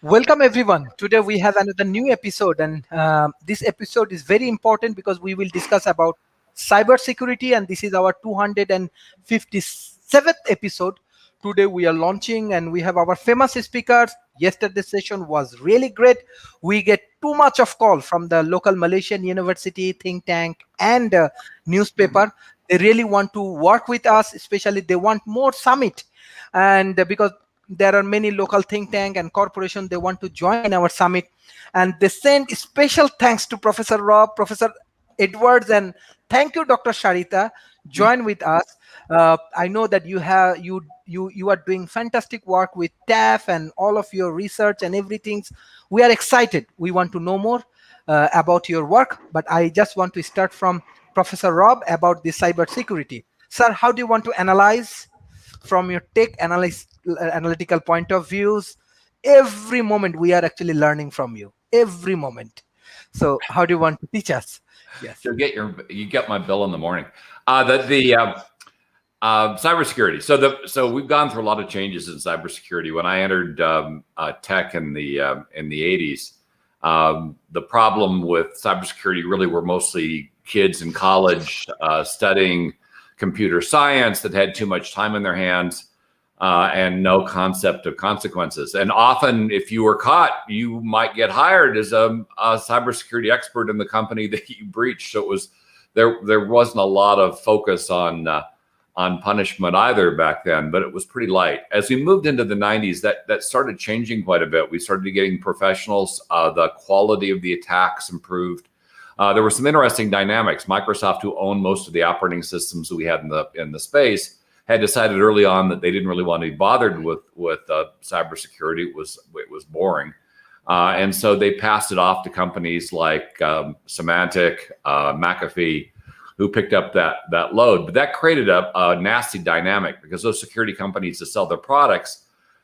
Welcome everyone. Today we have another new episode, and this episode is very important because we will discuss about cybersecurity, and this is our 257th episode. Today we are launching, and we have our famous speakers. Yesterday's session was really great. We get too much of call from the local Malaysian university, think tank, and newspaper. They really want to work with us, especially they want more summit, and because there are many local think tank and corporation they want to join in our summit, and they send special thanks to Professor Rob, Professor Edwards, and thank you Dr. Sharita join with us. I know that you are doing fantastic work with TAF and all of your research and everything. We are excited, we want to know more about your work, but I just want to start from Professor Rob about the cybersecurity. Sir, how do you want to analyze from your analytical point of views? Every moment we are actually learning from you, every moment. So how do you want to teach us? Yes. You get my bill in the morning. Cybersecurity. So we've gone through a lot of changes in cybersecurity. When I entered tech in the 80s, the problem with cybersecurity really were mostly kids in college studying computer science that had too much time in their hands and no concept of consequences. And often, if you were caught, you might get hired as a cybersecurity expert in the company that you breached. So it was there wasn't a lot of focus on punishment either back then, but it was pretty light. As we moved into the 90s, that started changing quite a bit. We started getting professionals. The quality of the attacks improved. There were some interesting dynamics. Microsoft, who owned most of the operating systems that we had in the space, had decided early on that they didn't really want to be bothered with cybersecurity. It was boring, and so they passed it off to companies like Symantec, McAfee, who picked up that load. But that created a nasty dynamic because those security companies to sell their products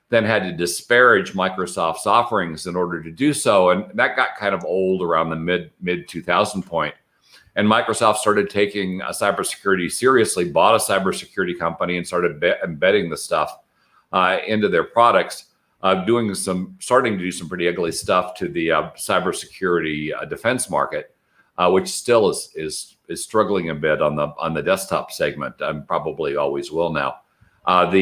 then had to disparage Microsoft's offerings in order to do so. And that got kind of old around the mid 2000 point. And Microsoft started taking cybersecurity seriously, bought a cybersecurity company and started embedding the stuff into their products, starting to do some pretty ugly stuff to the cybersecurity defense market, which still is struggling a bit on the desktop segment, and probably always will now. And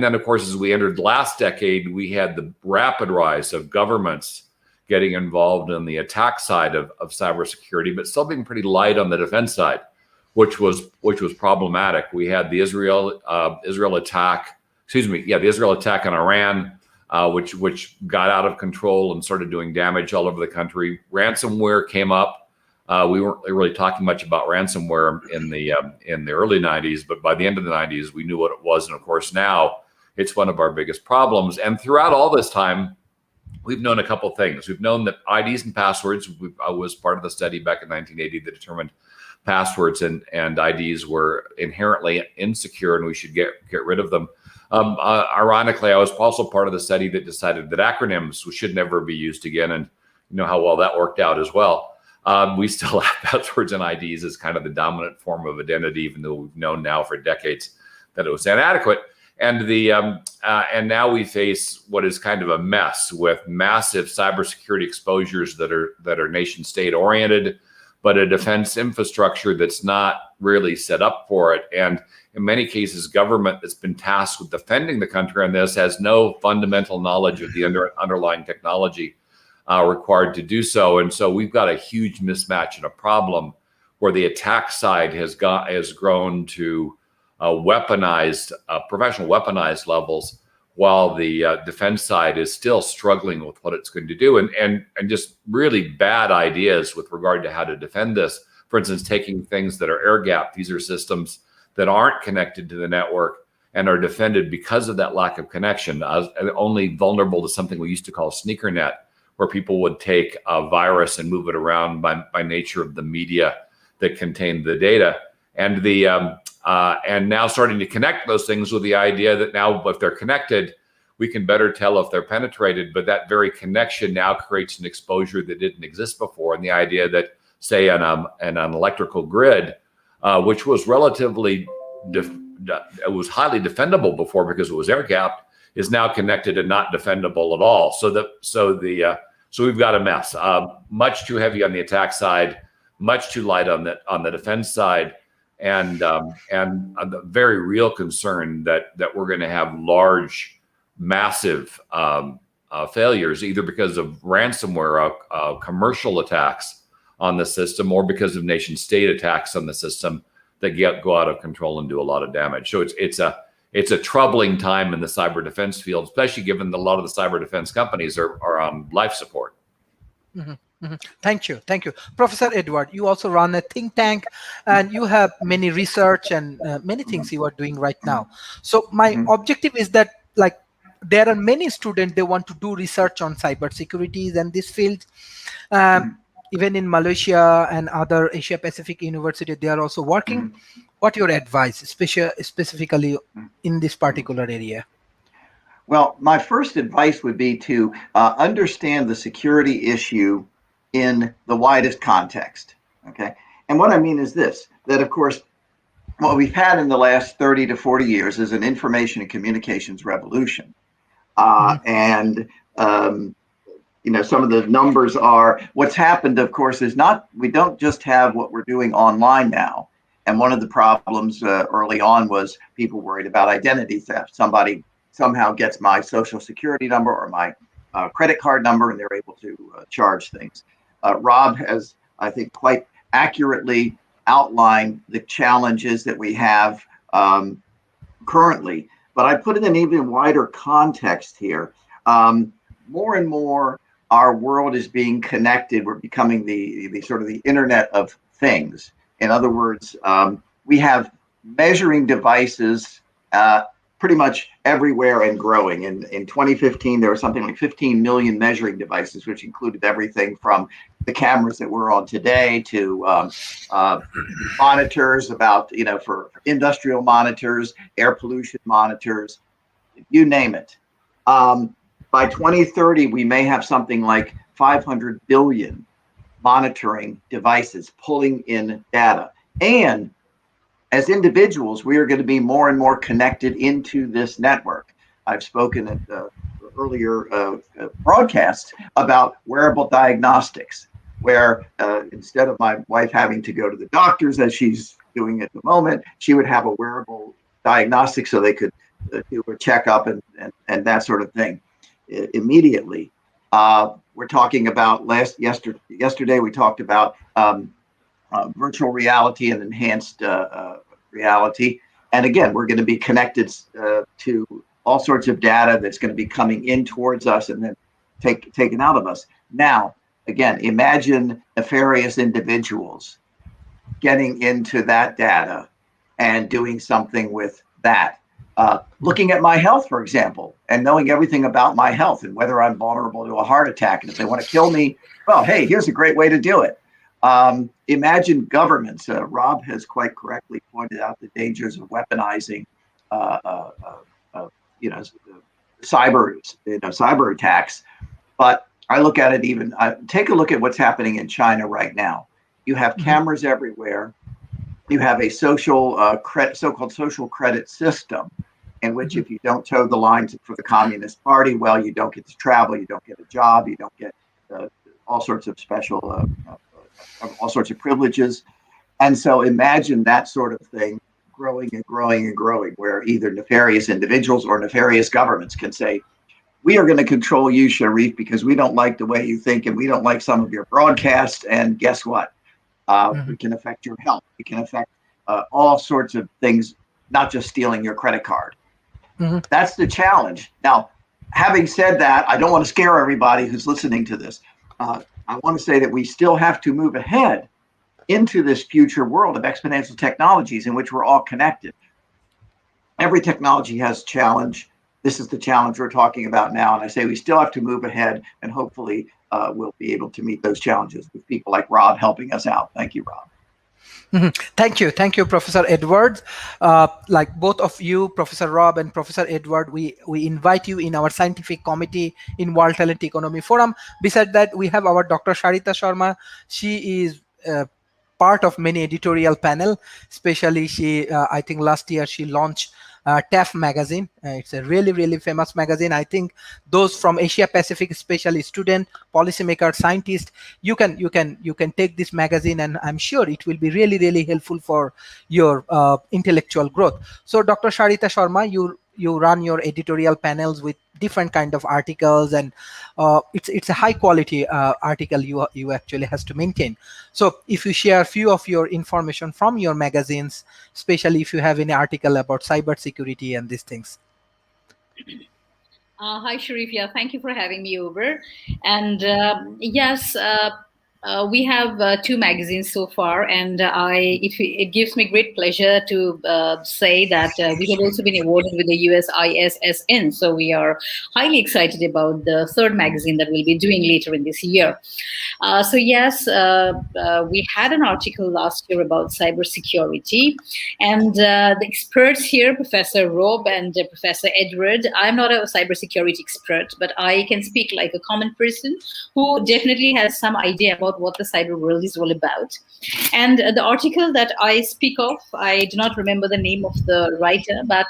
then, of course, as we entered last decade, we had the rapid rise of governments getting involved in the attack side of cybersecurity, but still being pretty light on the defense side, which was problematic. We had the Israel attack. The Israel attack on Iran, which got out of control and started doing damage all over the country. Ransomware came up. We weren't really talking much about ransomware in the early 90s, but by the end of the 90s, we knew what it was. And of course, now it's one of our biggest problems. And throughout all this time, we've known a couple things. We've known that IDs and passwords, I was part of the study back in 1980 that determined passwords and IDs were inherently insecure and we should get rid of them. Ironically, I was also part of the study that decided that acronyms should never be used again. And you know how well that worked out as well. We still have passwords and IDs as kind of the dominant form of identity, even though we've known now for decades that it was inadequate. And and now we face what is kind of a mess with massive cybersecurity exposures that are nation state oriented, but a defense infrastructure that's not really set up for it. And in many cases, government that's been tasked with defending the country on this has no fundamental knowledge of the underlying technology required to do so. And so we've got a huge mismatch and a problem where the attack side has grown to professional weaponized levels, while the defense side is still struggling with what it's going to do, and just really bad ideas with regard to how to defend this. For instance, taking things that are air gap. These are systems that aren't connected to the network and are defended because of that lack of connection, only vulnerable to something we used to call sneaker net, where people would take a virus and move it around by nature of the media that contained the data. And and now starting to connect those things with the idea that now if they're connected, we can better tell if they're penetrated. But that very connection now creates an exposure that didn't exist before. And the idea that, say, on an electrical grid, which was relatively, it was highly defendable before because it was air gapped, is now connected and not defendable at all. So we've got a mess. Much too heavy on the attack side, much too light on the defense side, and a very real concern that we're going to have large, massive failures, either because of ransomware, commercial attacks on the system, or because of nation state attacks on the system that go out of control and do a lot of damage. So it's a troubling time in the cyber defense field, especially given that a lot of the cyber defense companies are on life support. Mm-hmm. Mm-hmm. Thank you, Professor Edward. You also run a think tank, and you have many research and many things you are doing right now. So my objective is that, like, there are many students, they want to do research on cybersecurity and this field. Even in Malaysia and other Asia Pacific universities, they are also working. What your advice, specifically in this particular area? Well, my first advice would be to understand the security issue in the widest context. Okay. And what I mean is this, that of course, what we've had in the last 30 to 40 years is an information and communications revolution. And some of the numbers are, what's happened, of course, is we don't just have what we're doing online now. And one of the problems early on was people worried about identity theft. Somebody somehow gets my social security number or my credit card number, and they're able to charge things. Rob has, I think, quite accurately outlined the challenges that we have currently. But I put it in an even wider context here. More and more, our world is being connected. We're becoming the sort of the Internet of Things. In other words, we have measuring devices pretty much everywhere and growing. In 2015, there were something like 15 million measuring devices, which included everything from the cameras that we're on today to monitors for industrial monitors, air pollution monitors, you name it. By 2030, we may have something like 500 billion monitoring devices pulling in data. And as individuals, we are going to be more and more connected into this network. I've spoken at earlier broadcasts about wearable diagnostics, where instead of my wife having to go to the doctors as she's doing at the moment, she would have a wearable diagnostic so they could do a checkup and that sort of thing immediately. We're talking about yesterday we talked about virtual reality and enhanced reality. And again, we're going to be connected to all sorts of data that's going to be coming in towards us and then taken out of us. Now, again, imagine nefarious individuals getting into that data and doing something with that. Looking at my health, for example, and knowing everything about my health and whether I'm vulnerable to a heart attack. And if they want to kill me, well, hey, here's a great way to do it. Imagine governments. Rob has quite correctly pointed out the dangers of weaponizing, cyber attacks. But I look at it take a look at what's happening in China right now. You have cameras everywhere. You have a so-called social credit system, in which if you don't toe the lines for the Communist Party, well, you don't get to travel, you don't get a job, you don't get all sorts of all sorts of privileges. And so imagine that sort of thing growing and growing and growing, where either nefarious individuals or nefarious governments can say, we are going to control you, Sharif, because we don't like the way you think and we don't like some of your broadcasts. And guess what? We can affect your health. We can affect all sorts of things, not just stealing your credit card. That's the challenge. Now, having said that, I don't want to scare everybody who's listening to this. I want to say that we still have to move ahead into this future world of exponential technologies in which we're all connected. Every technology has a challenge. This is the challenge we're talking about now. And I say we still have to move ahead, and hopefully we'll be able to meet those challenges with people like Rob helping us out. Thank you, Rob. Thank you, Professor Edward. Like both of you, Professor Rob and Professor Edward, we invite you in our scientific committee in World Talent Economy Forum. Besides that, we have our Dr. Sharita Sharma. She is part of many editorial panel. Especially, I think last year she launched TEF magazine. It's a really, really famous magazine. I think those from Asia Pacific, especially student, policymaker, scientist, you can take this magazine, and I'm sure it will be really, really helpful for your intellectual growth. So Dr. Sharita Sharma, you run your editorial panels with different kind of articles, and it's a high quality article you actually has to maintain. So if you share a few of your information from your magazines, especially if you have any article about cyber security and these things. Hi, Sharif. Yeah, thank you for having me over. And yes, we have two magazines so far, and it gives me great pleasure to say that we have also been awarded with the USISSN. So we are highly excited about the third magazine that we'll be doing later in this year. So yes, we had an article last year about cybersecurity, and the experts here, Professor Rob and Professor Edward. I'm not a cybersecurity expert, but I can speak like a common person who definitely has some idea about what the cyber world is all about. And the article that I speak of, I do not remember the name of the writer, but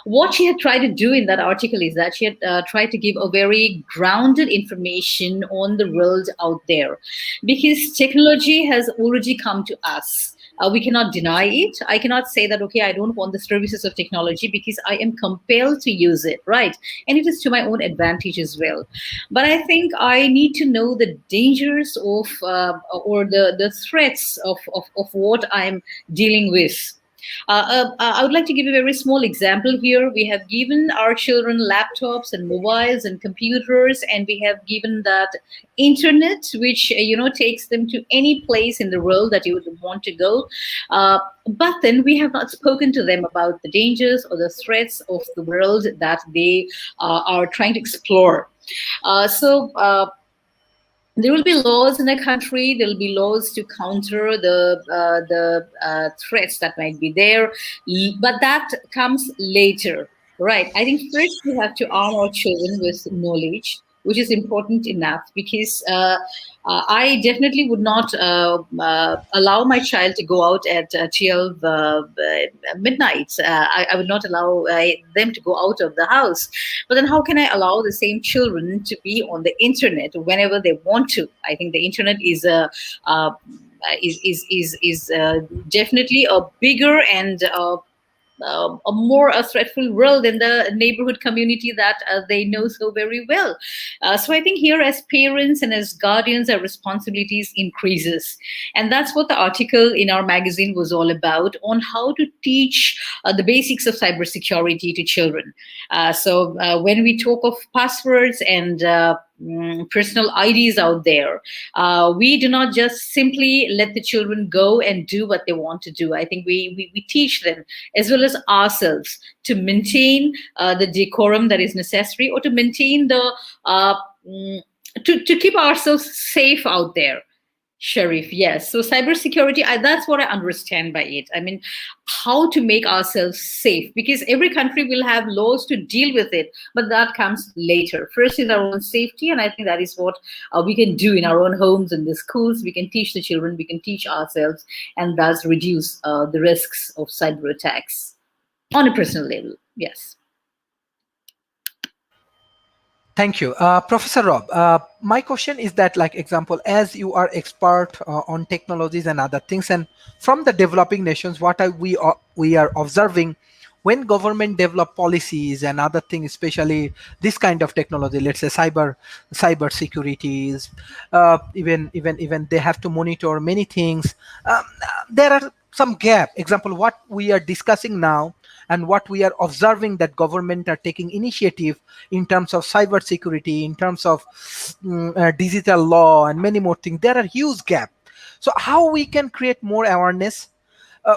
what she had tried to do in that article is that she had tried to give a very grounded information on the world out there, because technology has already come to us. We cannot deny it. I cannot say that, okay, I don't want the services of technology because I am compelled to use it, right? And it is to my own advantage as well. But I think I need to know the dangers of or the threats of what I'm dealing with. I would like to give you a very small example here. We have given our children laptops and mobiles and computers, and we have given that internet, which takes them to any place in the world that you would want to go. But then we have not spoken to them about the dangers or the threats of the world that they are trying to explore. There will be laws in a country. There will be laws to counter the threats that might be there, but that comes later, right? I think first we have to arm our children with knowledge, which is important enough, because I definitely would not allow my child to go out at 12 midnight. I would not allow them to go out of the house. But then how can I allow the same children to be on the internet whenever they want to? I think the internet is definitely a bigger and a more threatful world in the neighborhood community that they know so very well. So I think here, as parents and as guardians, our responsibilities increases. And that's what the article in our magazine was all about, on how to teach the basics of cybersecurity to children. So when we talk of passwords and personal IDs out there, we do not just simply let the children go and do what they want to do. I think we teach them, as well as ourselves, to maintain the decorum that is necessary, or to maintain the to keep ourselves safe out there. Sharif, yes. So cybersecurity, that's what I understand by it. I mean, how to make ourselves safe, because every country will have laws to deal with it, but that comes later. First is our own safety, and I think that is what we can do in our own homes and the schools. We can teach the children, we can teach ourselves, and thus reduce the risks of cyber attacks on a personal level. Yes. Thank you. Professor Rob, my question is that, like example, as you are expert on technologies and other things, and from the developing nations, what we are observing when government develop policies and other things, especially this kind of technology, let's say cyber securities, even they have to monitor many things. There are some gap. Example, what we are discussing now and what we are observing, that government are taking initiative in terms of cyber security, in terms of digital law and many more things. There are huge gap. So how we can create more awareness?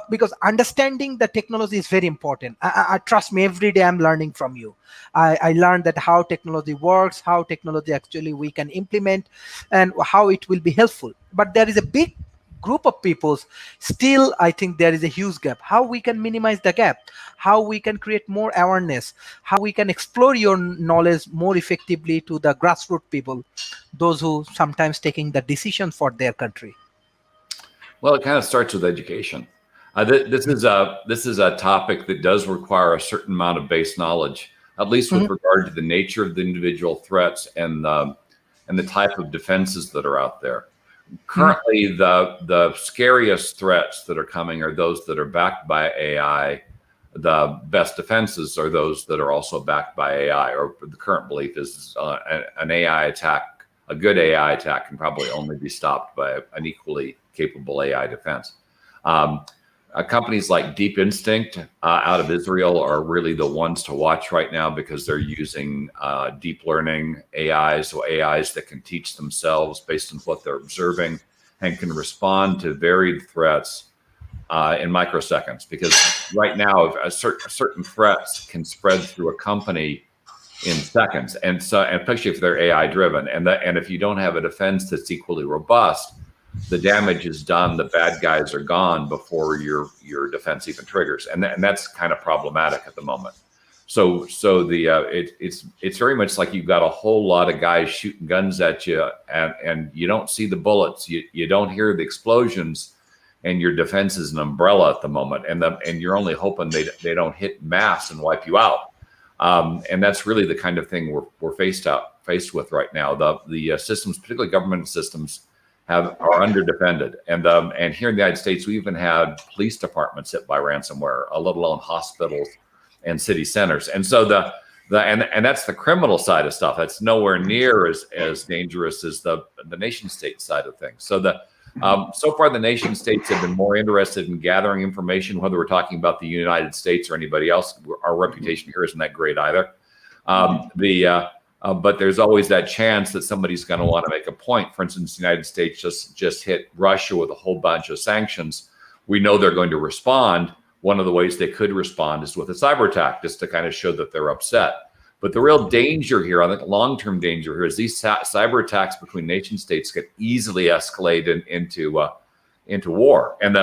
Because understanding the technology is very important. I trust me, every day I'm learning from you. I learned that how technology works, how technology actually we can implement, and how it will be helpful. But there is a big group of people still, I think there is a huge gap. How we can minimize the gap, how we can create more awareness, how we can explore your knowledge more effectively to the grassroots people, those who sometimes taking the decision for their country. Well, it kind of starts with education. This is a topic that does require a certain amount of base knowledge, at least with regard to the nature of the individual threats and the type of defenses that are out there. Currently, the scariest threats that are coming are those that are backed by AI. The best defenses are those that are also backed by AI, or the current belief is an AI attack, a good AI attack can probably only be stopped by an equally capable AI defense. Companies like Deep Instinct out of Israel are really the ones to watch right now because they're using deep learning AIs, so AIs that can teach themselves based on what they're observing and can respond to varied threats in microseconds. Because right now, certain threats can spread through a company in seconds, and especially if they're AI driven, and if you don't have a defense that's equally robust, the damage is done. The bad guys are gone before your defense even triggers, and that's kind of problematic at the moment. So it's very much like you've got a whole lot of guys shooting guns at you, and you don't see the bullets, you don't hear the explosions, and your defense is an umbrella at the moment, and you're only hoping they don't hit mass and wipe you out. And that's really the kind of thing we're faced with right now. The systems, particularly government systems, are underdefended, and here in the United States, we even had police departments hit by ransomware, let alone hospitals and city centers. And so and that's the criminal side of stuff. That's nowhere near as dangerous as the nation state side of things. So so far the nation states have been more interested in gathering information, whether we're talking about the United States or anybody else. Our reputation here isn't that great either. But there's always that chance that somebody's going to want to make a point. For instance, the United States just hit Russia with a whole bunch of sanctions. We know they're going to respond. One of the ways they could respond is with a cyber attack, just to kind of show that they're upset. But the real danger here, I think long-term danger here, is these cyber attacks between nation states get easily escalated into war. And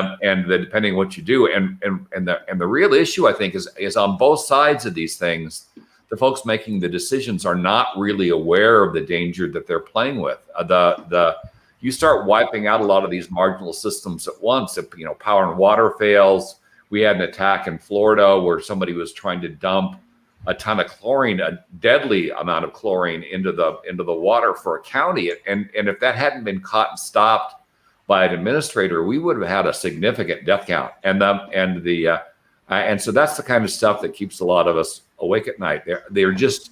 depending on what you do, and the real issue, I think, is on both sides of these things. The folks making the decisions are not really aware of the danger that they're playing with. You start wiping out a lot of these marginal systems at once. If power and water fails, we had an attack in Florida where somebody was trying to dump a ton of chlorine, a deadly amount of chlorine into the water for a county. And if that hadn't been caught and stopped by an administrator, we would have had a significant death count. And so that's the kind of stuff that keeps a lot of us awake at night. They're just,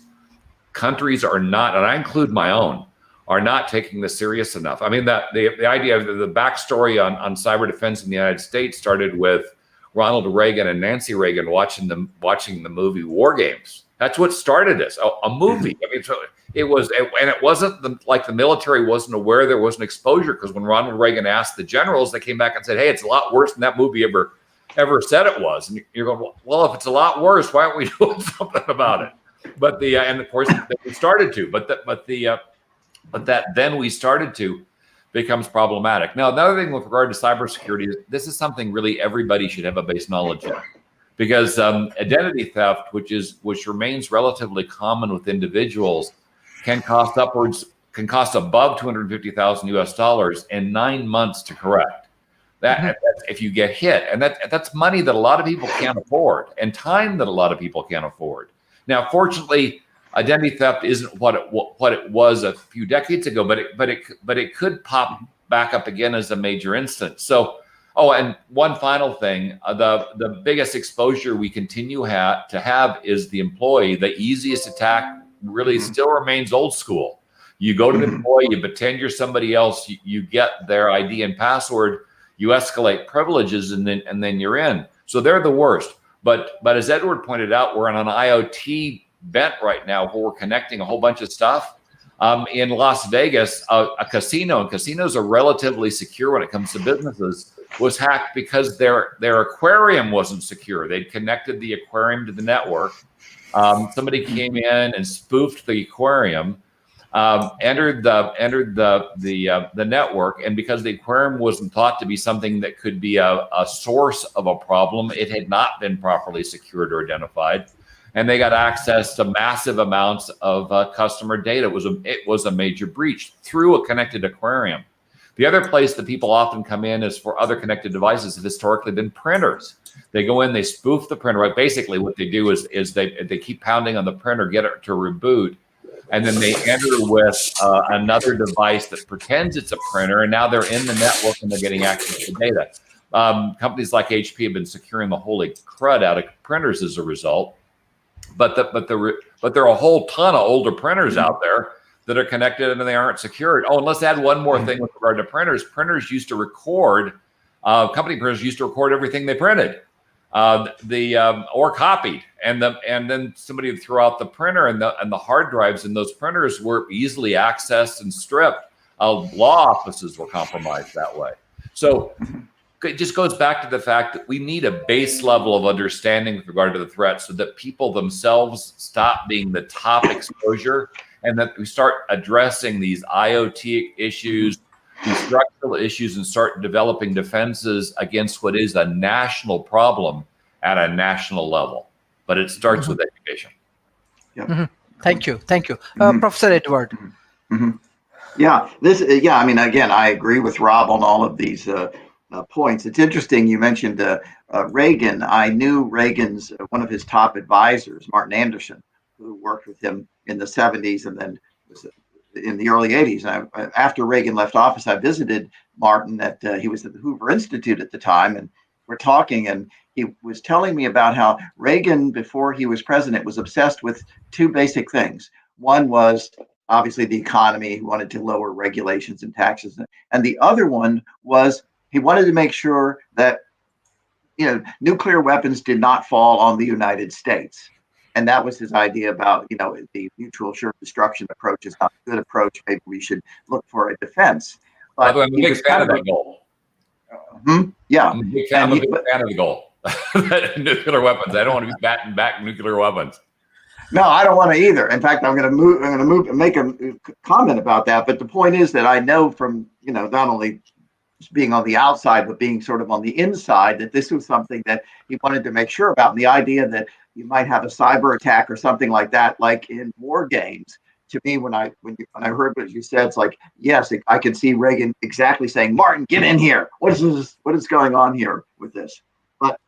countries are not, and I include my own, are not taking this serious enough. I mean, the idea of the backstory on cyber defense in the United States started with Ronald Reagan and Nancy Reagan watching the movie War Games. That's what started this, a movie. I mean, so it was, and it wasn't like the military wasn't aware there was an exposure, because when Ronald Reagan asked the generals, they came back and said, "Hey, it's a lot worse than that movie ever said it was." And you're going, well, if it's a lot worse, why aren't we doing something about it? But and of course we started to, but that then we started to becomes problematic. Now, another thing with regard to cybersecurity is this is something really everybody should have a base knowledge of, because identity theft, which remains relatively common with individuals, can cost above $250,000 US in 9 months to correct. That's if you get hit, and that's money that a lot of people can't afford, and time that a lot of people can't afford. Now, fortunately, identity theft isn't what it was a few decades ago, but it could pop back up again as a major instance. So, and one final thing, the biggest exposure we continue to have is the employee. The easiest attack really still remains old school. You go to the employee, you pretend you're somebody else, you get their ID and password, you escalate privileges, and then you're in. So they're the worst. But as Edward pointed out, we're on an IoT bent right now where we're connecting a whole bunch of stuff. In Las Vegas, a casino, and casinos are relatively secure when it comes to businesses, was hacked because their aquarium wasn't secure. They'd connected the aquarium to the network. Somebody came in and spoofed the aquarium, entered the network, and because the aquarium wasn't thought to be something that could be a source of a problem, it had not been properly secured or identified, and they got access to massive amounts of customer data. It was a major breach through a connected aquarium. The other place that people often come in is for other connected devices have historically been printers. They go in, they spoof the printer. Basically, what they do is they keep pounding on the printer, get it to reboot, and then they enter with another device that pretends it's a printer, and now they're in the network and they're getting access to data. Companies like HP have been securing the holy crud out of printers as a result, but there are a whole ton of older printers out there that are connected and they aren't secured. Oh, and let's add one more thing with regard to printers. Printers used to record, company printers used to record everything they printed, or copied, and then somebody would throw out the printer, and the hard drives in those printers were easily accessed and stripped. Law offices were compromised that way. So it just goes back to the fact that we need a base level of understanding with regard to the threat, so that people themselves stop being the top exposure, and that we start addressing these IoT issues, these structural issues, and start developing defenses against what is a national problem at a national level. But it starts with education. Yeah. Thank you. Professor Edward. Yeah, I mean, again, I agree with Rob on all of these points. It's interesting you mentioned Reagan. I knew Reagan's one of his top advisors, Martin Anderson, who worked with him in the 70s and then was in the early 80s. After Reagan left office, I visited Martin he was at the Hoover Institute at the time, and we're talking, and he was telling me about how Reagan, before he was president, was obsessed with two basic things. One was obviously the economy. He wanted to lower regulations and taxes. And the other one was he wanted to make sure that, nuclear weapons did not fall on the United States. And that was his idea about, the mutual assured destruction approach is not a good approach. Maybe we should look for a defense. By the way, I'm a big fan of that goal. Yeah. I'm a big fan of the goal. Nuclear weapons. I don't want to be batting back nuclear weapons. No, I don't want to either. In fact, I'm going to move and make a comment about that. But the point is that I know from, not only being on the outside, but being sort of on the inside, that this was something that he wanted to make sure about. And the idea that you might have a cyber attack or something like that, like in war games. To me, when I heard what you said, it's like, yes, I can see Reagan exactly saying, "Martin, get in here. What is this? What is going on here with this?" But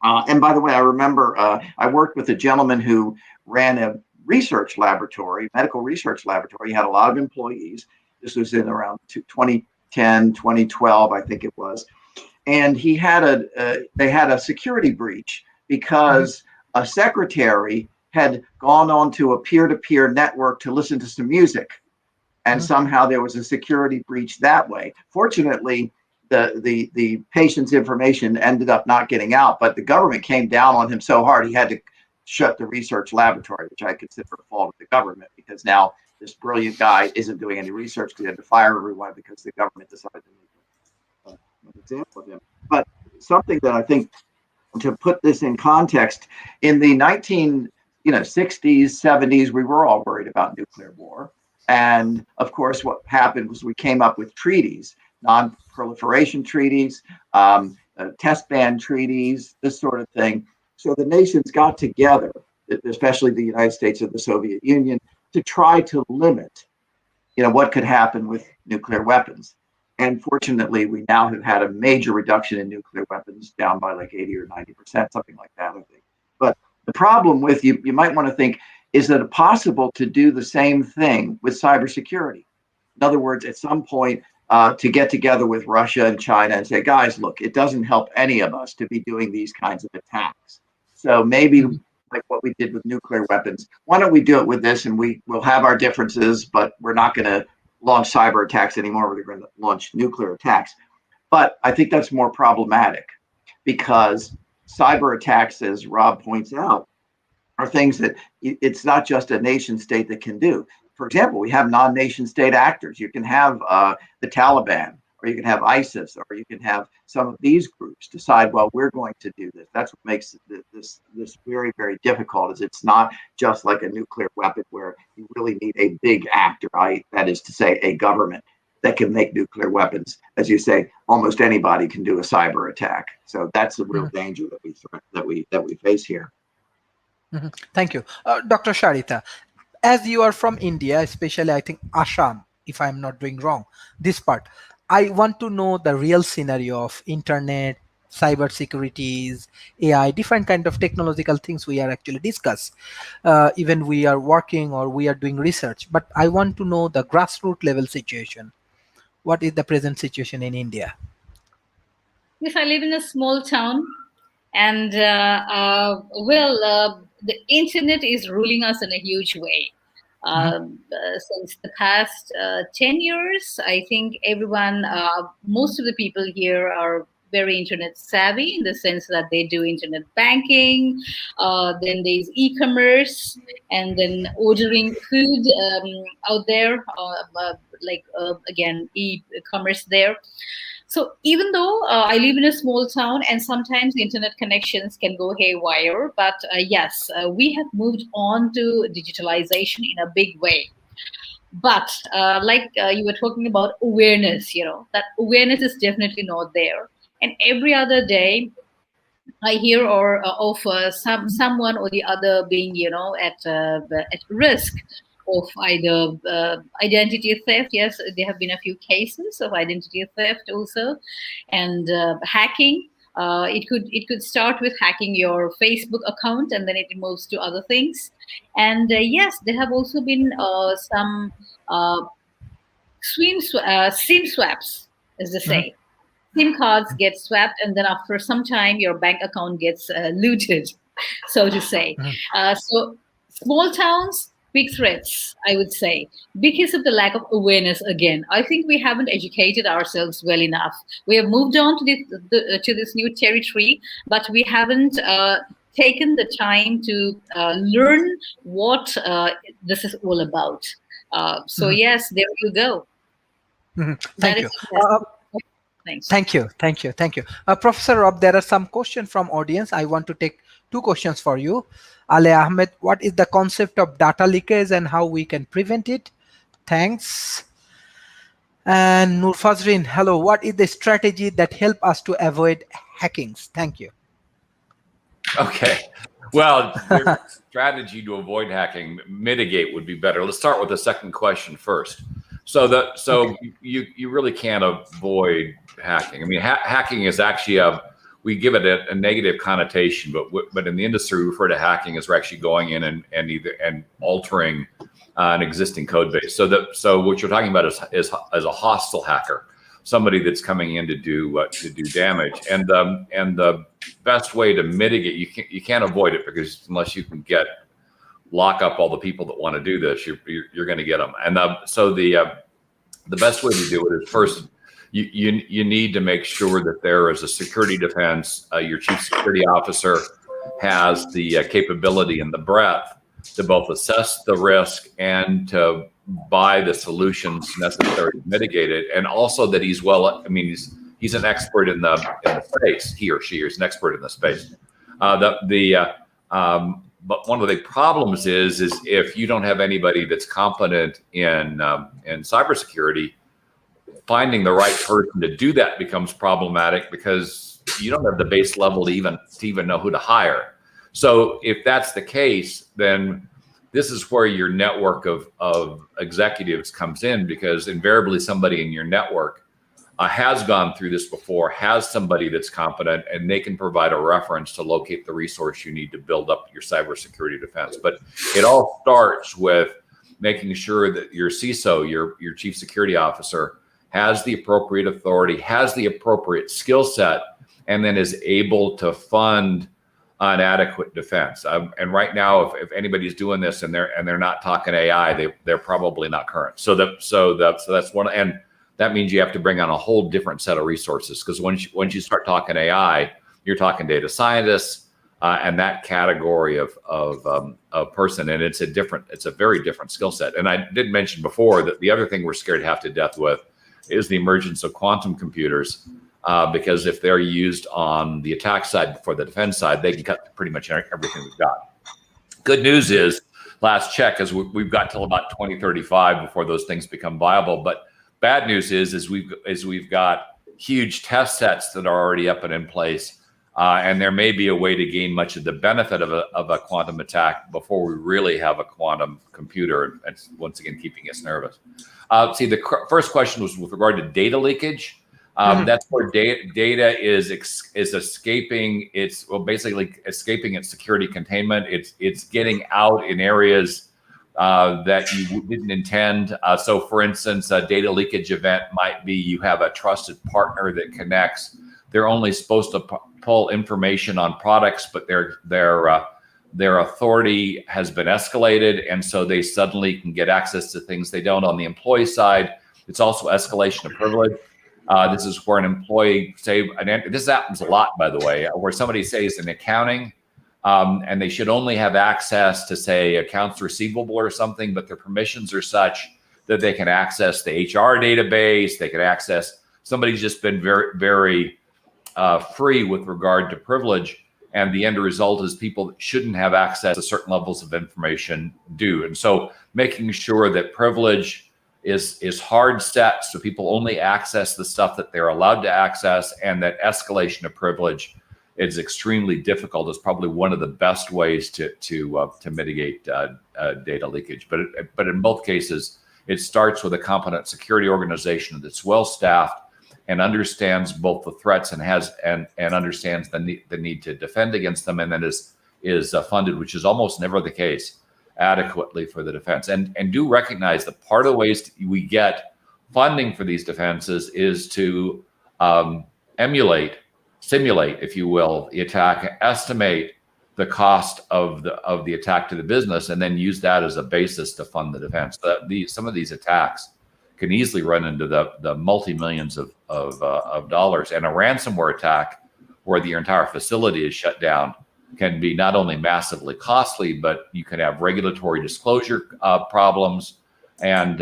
and by the way, I remember I worked with a gentleman who ran a research laboratory, medical research laboratory. He had a lot of employees. This was in around 2010, 2012, I think it was. And he had they had a security breach because a secretary had gone onto a peer-to-peer network to listen to some music. And somehow there was a security breach that way. Fortunately, the patient's information ended up not getting out, but the government came down on him so hard he had to shut the research laboratory, which I consider a fault of the government, because now this brilliant guy isn't doing any research. They had to fire everyone because the government decided to make an example of him. But something that I think, to put this in context, in the 1960s, 70s, we were all worried about nuclear war. And of course, what happened was we came up with treaties, non-proliferation treaties, test ban treaties, this sort of thing. So the nations got together, especially the United States and the Soviet Union, to try to limit, what could happen with nuclear weapons. And fortunately, we now have had a major reduction in nuclear weapons, down by like 80 or 90%, something like that, I think. But the problem with you might want to think, is it possible to do the same thing with cybersecurity? In other words, at some point, to get together with Russia and China and say, guys, look, it doesn't help any of us to be doing these kinds of attacks. So maybe like what we did with nuclear weapons, why don't we do it with this, and we'll have our differences, but we're not going to launch cyber attacks anymore. We're going to launch nuclear attacks. But I think that's more problematic, because cyber attacks, as Rob points out, are things that it's not just a nation state that can do. For example, we have non-nation state actors. You can have the Taliban, or you can have ISIS, or you can have some of these groups decide, well, we're going to do this. That's what makes this very, very difficult, is it's not just like a nuclear weapon where you really need a big actor, that is to say, a government that can make nuclear weapons. As you say, almost anybody can do a cyber attack. So that's the real danger that we face here. Thank you. Dr. Sharif, as you are from India, especially I think Assam, if I'm not doing wrong, this part, I want to know the real scenario of internet, cyber securities, AI, different kind of technological things we are actually discuss. Even we are working or we are doing research, but I want to know the grassroots level situation. What is the present situation in India? Yes, I live in a small town, and the internet is ruling us in a huge way. Mhm. Since the past 10 years, I think most of the people here are very internet savvy in the sense that they do internet banking, then there's e-commerce, and then ordering food out there, again, e-commerce there. So even though I live in a small town and sometimes the internet connections can go haywire, but yes, we have moved on to digitalization in a big way. But you were talking about awareness, that awareness is definitely not there. And every other day, I hear or of someone or the other being, at risk of either identity theft. Yes, there have been a few cases of identity theft also, and hacking. It could start with hacking your Facebook account, and then it moves to other things. And yes, there have also been some uh, SIM swaps, as they Mhm. say. SIM cards get swapped, and then after some time, your bank account gets looted, so to say. Mhm. So, small towns, big threats, I would say, because of the lack of awareness. Again, I think we haven't educated ourselves well enough. We have moved on to this new territory, but we haven't. Taken the time to learn what this is all about. So Mhm. yes, there you go. Mhm. That Thank is you. yes. Thanks. Thank you. Thank you. Thank you. Professor Rob, there are some questions from audience. I want to take two questions for you. Ale Ahmed, what is the concept of data leakage and how we can prevent it? Thanks. And Nur Fazrin, hello. What is the strategy that help us to avoid hackings? Thank you. Okay. Well, there's a strategy to avoid hacking. Mitigate would be better. Let's start with the second question first. So Okay. you really can't avoid hacking. I mean, hacking is actually we give it a negative connotation, but in the industry, we refer to hacking as we're actually going in and altering an existing code base. So what you're talking about is a hostile hacker, somebody that's coming in to do damage, and the best way to mitigate, you can't avoid it, because unless you can lock up all the people that want to do this, you're going to get them. And so the best way to do it is, first, you need to make sure that there is a security defense. Your chief security officer has the capability and the breadth to both assess the risk and to buy the solutions necessary to mitigate it, and also that he's he's an expert in the space. He or she is an expert in the space. But one of the problems is if you don't have anybody that's competent in cybersecurity, finding the right person to do that becomes problematic, because you don't have the base level to even know who to hire. So if that's the case, then this is where your network of executives comes in, because invariably somebody in your network has gone through this before, has somebody that's competent, and they can provide a reference to locate the resource you need to build up your cybersecurity defense. But it all starts with making sure that your CISO, your chief security officer, has the appropriate authority, has the appropriate skill set, and then is able to fund an adequate defense. And right now, if anybody's doing this and they're not talking AI, they're probably not current. So that's one. And that means you have to bring on a whole different set of resources, because once you start talking AI, you're talking data scientists and that category of person, and it's a very different skill set. And I did mention before that the other thing we're scared half to death with is the emergence of quantum computers, because if they're used on the attack side for the defense side, they can cut pretty much everything we've got. Good news is, last check, is we've got till about 2035 before those things become viable. But bad news is we've got huge test sets that are already up and in place And there may be a way to gain much of the benefit of a quantum attack before we really have a quantum computer. And once again, keeping us nervous. See, the first question was with regard to data leakage. That's where data is escaping. It's basically escaping its security containment. It's getting out in areas that you didn't intend. So, for instance, a data leakage event might be you have a trusted partner that connects. They're only supposed to pull information on products, but their authority has been escalated, and so they suddenly can get access to things they don't. On the employee side, it's also escalation of privilege. This is where an employee this happens a lot, by the way, where somebody says in accounting, and they should only have access to, say, accounts receivable or something, but their permissions are such that they can access the HR database. They can access. Somebody's just been very free with regard to privilege, and the end result is people that shouldn't have access to certain levels of information do. And so making sure that privilege is hard set so people only access the stuff that they're allowed to access, and that escalation of privilege is extremely difficult. Is probably one of the best ways to mitigate data leakage. But in both cases, it starts with a competent security organization that's well staffed and understands both the threats and understands the need to defend against them, and then is funded, which is almost never the case, adequately for the defense. And do recognize that part of the ways we get funding for these defenses is to simulate, if you will, the attack, estimate the cost of the attack to the business, and then use that as a basis to fund the defense. Some of these attacks can easily run into the multi-millions of dollars, and a ransomware attack where the entire facility is shut down can be not only massively costly, but you can have regulatory disclosure problems and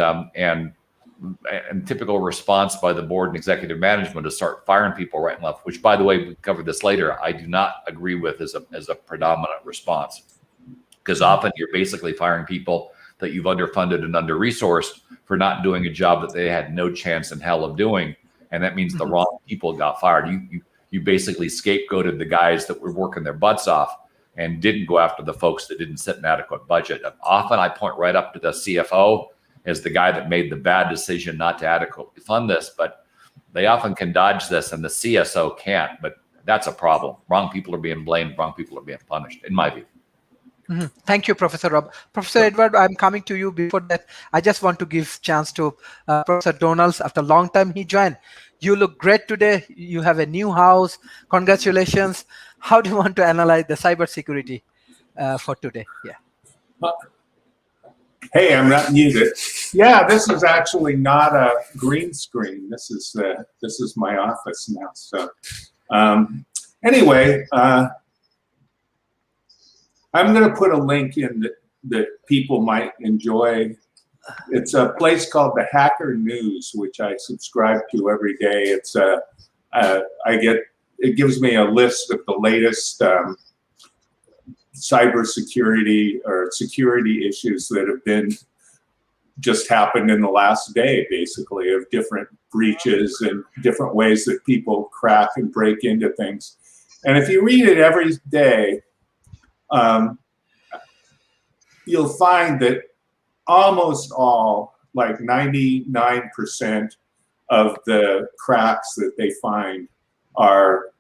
typical response by the board and executive management to start firing people right and left, which, by the way, we cover this later, I do not agree with as a predominant response, because often you're basically firing people that you've underfunded and under-resourced for not doing a job that they had no chance in hell of doing. And that means the wrong people got fired. You basically scapegoated the guys that were working their butts off and didn't go after the folks that didn't set an adequate budget. Often I point right up to the CFO as the guy that made the bad decision not to adequately fund this, but they often can dodge this and the CSO can't. But that's a problem. Wrong people are being blamed. Wrong people are being punished, in my view. Thank you, Professor Rob. Professor Edward, I'm coming to you. Before that, I just want to give chance to Professor Donalds. After a long time, he joined. You look great today. You have a new house. Congratulations. How do you want to analyze the cybersecurity for today? Yeah. Hey, I'm not muted. Yeah, this is actually not a green screen. This is my office now. So anyway. I'm going to put a link in that people might enjoy. It's a place called the Hacker News, which I subscribe to every day. It's it gives me a list of the latest cybersecurity or security issues that have just happened in the last day, basically, of different breaches and different ways that people crack and break into things. And if you read it every day, you'll find that almost all, like 99% of the cracks that they find are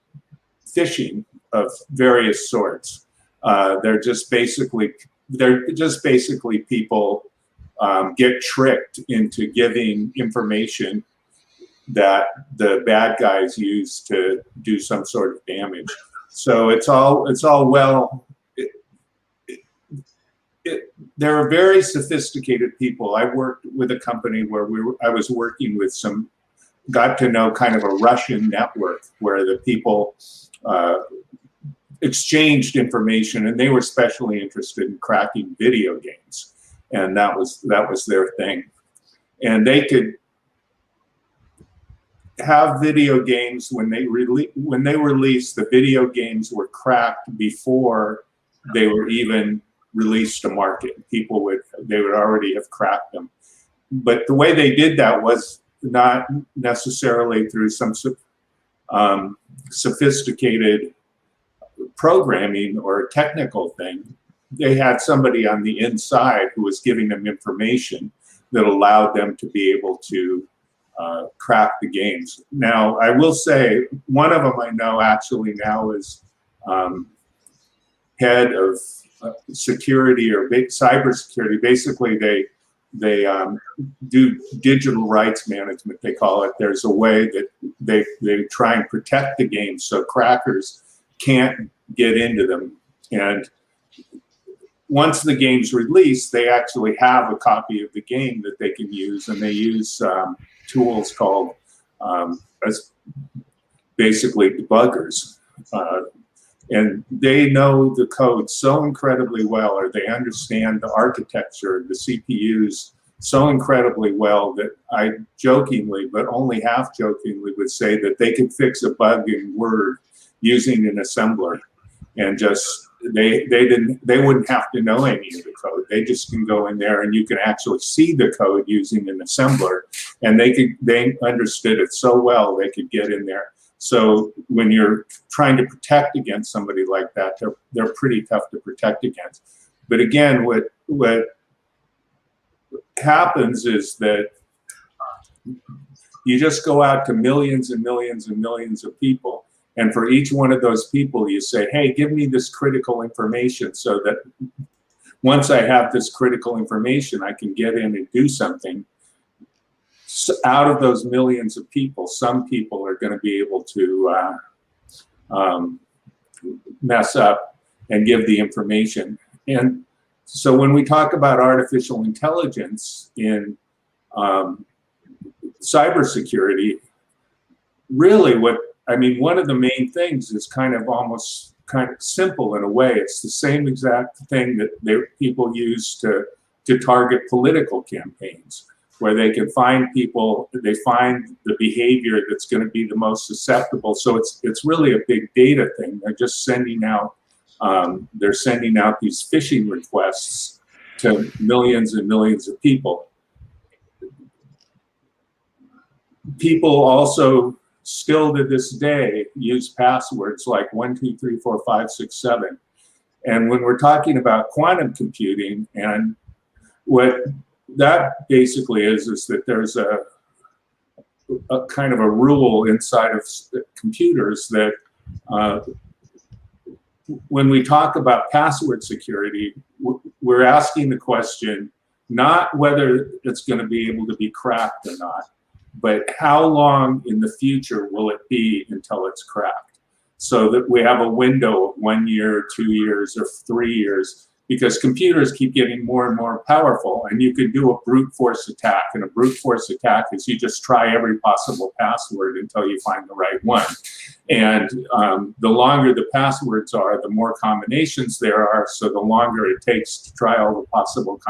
phishing of various sorts. They're just basically people get tricked into giving information that the bad guys use to do some sort of damage. So it's all well. They're very sophisticated people. I worked with a company where I was working with got to know kind of a Russian network where the people exchanged information, and they were especially interested in cracking video games, and that was their thing. And they could have video games when they released. The video games were cracked before they were even released to market. They would already have cracked them. But the way they did that was not necessarily through some sophisticated programming or a technical thing. They had somebody on the inside who was giving them information that allowed them to be able to crack the games. Now, I will say, one of them I know actually now is head of security or cybersecurity. Basically, they do digital rights management, they call it. There's a way that they try and protect the games so crackers can't get into them. And once the game's released, they actually have a copy of the game that they can use, and they use tools called as basically debuggers. And they know the code so incredibly well, or they understand the architecture, the CPUs so incredibly well, that I jokingly, but only half jokingly, would say that they could fix a bug in Word using an assembler, and just they wouldn't have to know any of the code. They just can go in there and you can actually see the code using an assembler, and they understood it so well they could get in there. So when you're trying to protect against somebody like that, they're pretty tough to protect against. But again, what happens is that you just go out to millions and millions and millions of people, and for each one of those people, you say, hey, give me this critical information so that once I have this critical information, I can get in and do something. So out of those millions of people, some people are going to be able to mess up and give the information. And so when we talk about artificial intelligence in cybersecurity, really one of the main things is kind of simple in a way. It's the same exact thing that people use to target political campaigns, where they can find people, they find the behavior that's going to be the most susceptible. So it's really a big data thing. They're just sending out these phishing requests to millions and millions of people. People also still to this day use passwords like 1, 2, 3, 4, 5, 6, 7. And when we're talking about quantum computing, and what that basically is that there's a kind of a rule inside of computers that when we talk about password security, we're asking the question not whether it's going to be able to be cracked or not, but how long in the future will it be until it's cracked? So that we have a window of 1 year, 2 years, or 3 years, because computers keep getting more and more powerful, and you can do a brute force attack. And a brute force attack is you just try every possible password until you find the right one. And the longer the passwords are, the more combinations there are, so the longer it takes to try all the possible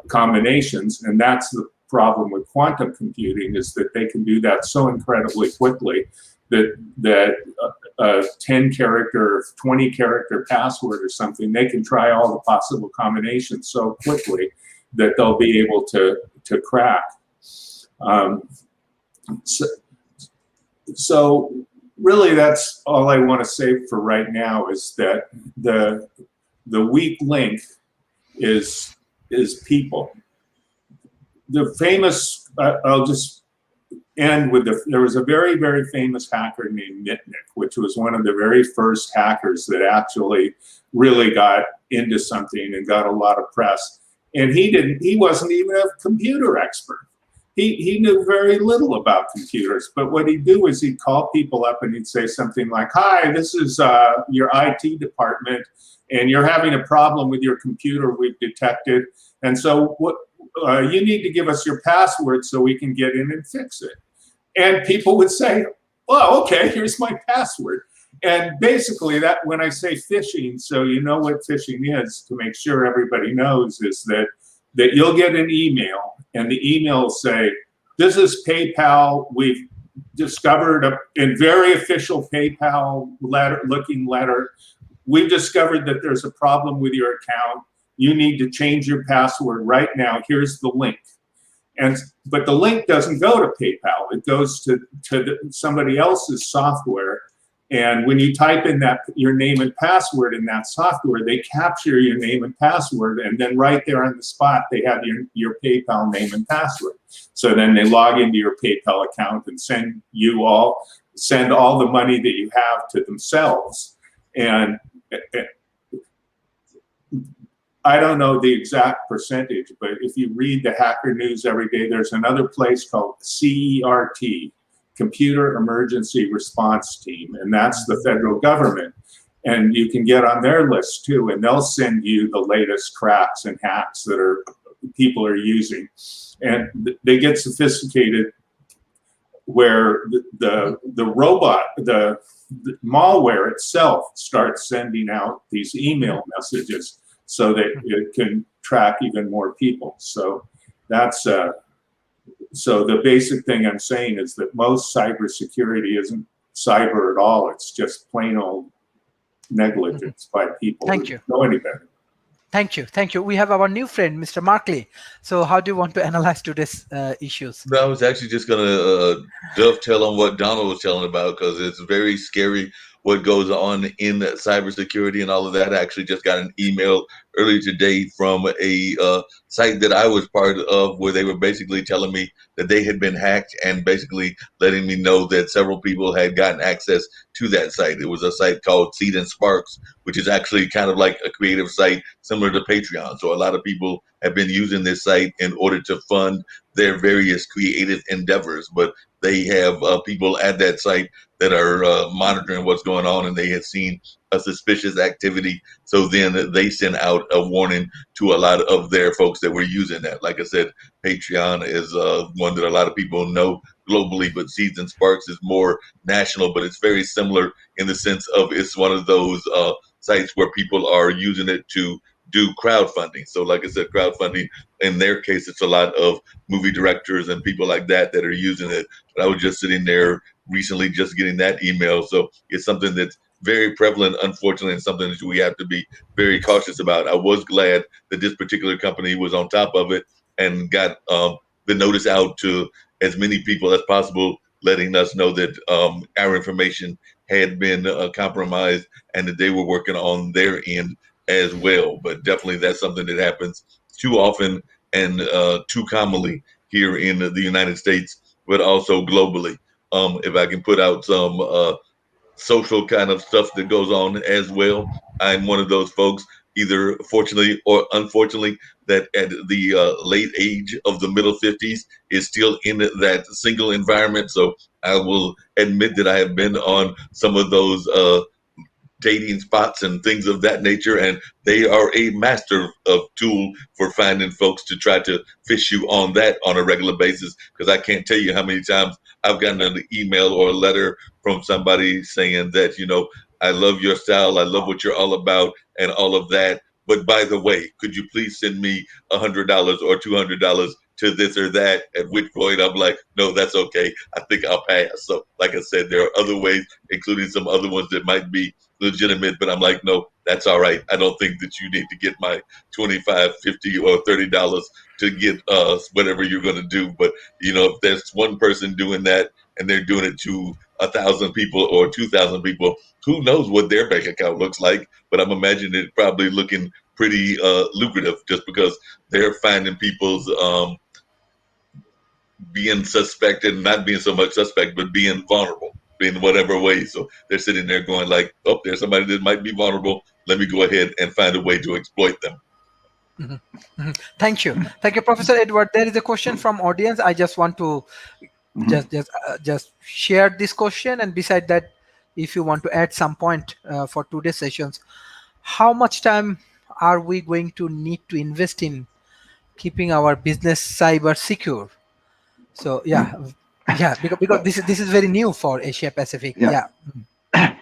combinations. And that's the problem with quantum computing, is that they can do that so incredibly quickly that a 10-character, 20-character password or something, they can try all the possible combinations so quickly that they'll be able to crack. So really, that's all I want to say for right now, is that the weak link is people. The famous, I'll just end with there was a very, very famous hacker named Mitnick, which was one of the very first hackers that actually really got into something and got a lot of press. And he wasn't even a computer expert. He knew very little about computers, but what he'd do is he'd call people up and he'd say something like, hi, this is your IT department, and you're having a problem with your computer we've detected. And so you need to give us your password so we can get in and fix it. And people would say, well, okay, here's my password. And basically that, when I say phishing, so you know what phishing is, to make sure everybody knows, is that you'll get an email, and the email will say, this is PayPal. We've discovered in very official PayPal looking letter, we've discovered that there's a problem with your account. You need to change your password right now. Here's the link. But the link doesn't go to PayPal. It goes to somebody else's software, And when you type in your name and password in that software, they capture your name and password, and then right there on the spot, they have your PayPal name and password. So then they log into your PayPal account and send all the money that you have to themselves. And I don't know the exact percentage, but if you read the Hacker News every day, there's another place called CERT, Computer Emergency Response Team, and that's the federal government. And you can get on their list too, and they'll send you the latest cracks and hacks that people are using. And they get sophisticated where the robot, the malware itself starts sending out these email messages so that it can track even more people. So that's so the basic thing I'm saying is that most cybersecurity isn't cyber at all. It's just plain old negligence by people Thank who you. don't know any better. Thank you. Thank you. We have our new friend, Mr. Markley. So how do you want to analyze today's issues? No, I was actually just going to dovetail on what Donald was telling about, because it's very scary what goes on in cybersecurity and all of that. I actually just got an email earlier today from a site that I was part of, where they were basically telling me that they had been hacked and basically letting me know that several people had gotten access to that site. It was a site called Seed and Sparks, which is actually kind of like a creative site similar to Patreon. So a lot of people have been using this site in order to fund their various creative endeavors, but they have people at that site that are monitoring what's going on, and they had seen a suspicious activity. So then they sent out a warning to a lot of their folks that were using that. Like I said, Patreon is one that a lot of people know globally, but Seeds and Sparks is more national, but it's very similar in the sense of it's one of those sites where people are using it to do crowdfunding. So like I said, crowdfunding, in their case, it's a lot of movie directors and people like that that are using it. But I was just sitting there recently just getting that email. So it's something that's very prevalent, unfortunately, and something that we have to be very cautious about. I was glad that this particular company was on top of it and got the notice out to as many people as possible, letting us know that our information had been compromised and that they were working on their end as well. But definitely that's something that happens too often and too commonly here in the United States, but also globally. If I can put out some social kind of stuff that goes on as well, I'm one of those folks, either fortunately or unfortunately, that at the late age of the middle 50s is still in that single environment. So I will admit that I have been on some of those dating spots and things of that nature, and they are a master of tool for finding folks to try to fish you on that on a regular basis. Because I can't tell you how many times I've gotten an email or a letter from somebody saying that, you know, I love your style, I love what you're all about and all of that, but by the way, could you please send me $100 or $200 to this or that? At which point I'm like, no, that's okay, I think I'll pass. So like I said, there are other ways, including some other ones that might be legitimate, but I'm like, no, that's all right. I don't think that you need to get my $25, $50, or $30 to get whatever you're going to do. But you know, if there's one person doing that and they're doing it to 1,000 people or 2,000 people, who knows what their bank account looks like? But I'm imagining it probably looking pretty lucrative, just because they're finding people's being suspected, not being so much suspect, but being vulnerable in whatever way. So they're sitting there going like, oh, there's somebody that might be vulnerable. Let me go ahead and find a way to exploit them. Mm-hmm. Mm-hmm. Thank you. Thank you, Professor Edward. There is a question from audience. I just want to just share this question, and beside that, if you want to add some point for today's sessions, how much time are we going to need to invest in keeping our business cyber secure? So yeah, because this is very new for Asia Pacific. Yeah.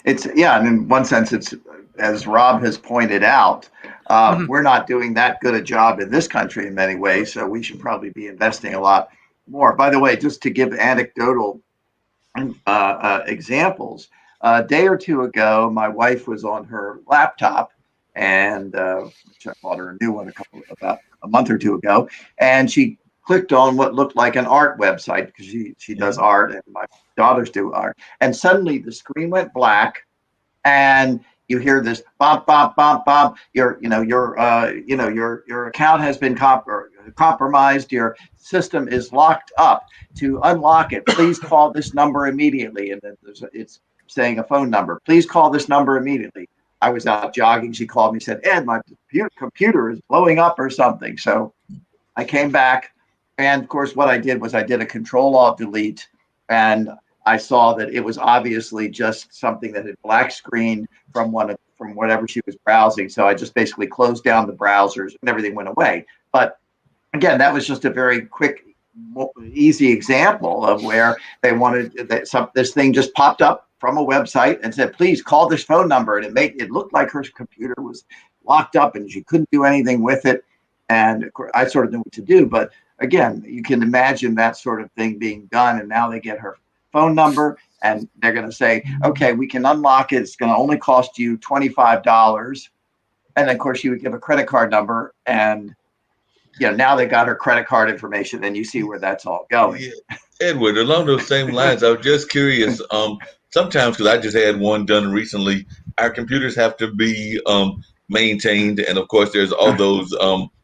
It's and in one sense, it's, as Rob has pointed out, we're not doing that good a job in this country in many ways, so we should probably be investing a lot more. By the way, just to give anecdotal examples, a day or two ago, my wife was on her laptop, and which I bought her a new one about a month or two ago, and she clicked on what looked like an art website, because she does art and my daughters do art. And suddenly the screen went black, and you hear this bop, bop, bop, bop. Your account has been compromised. Your system is locked up. To unlock it, please call this number immediately. And then it's saying a phone number. Please call this number immediately. I was out jogging. She called me, said, Ed, my computer is blowing up or something. So I came back. And of course, what I did was I did a Control-Alt-Delete, and I saw that it was obviously just something that had black screened from whatever she was browsing. So I just basically closed down the browsers and everything went away. But again, that was just a very quick, easy example of where they wanted this thing just popped up from a website and said, please call this phone number. And it looked like her computer was locked up and she couldn't do anything with it. And of course, I sort of knew what to do. But again, you can imagine that sort of thing being done. And now they get her phone number and they're going to say, okay, we can unlock it. It's going to only cost you $25. And then, of course, you would give a credit card number, and now they got her credit card information, and you see where that's all going. Yeah. Edward, along those same lines, I was just curious. Sometimes, because I just had one done recently, our computers have to be maintained, and of course, there's all those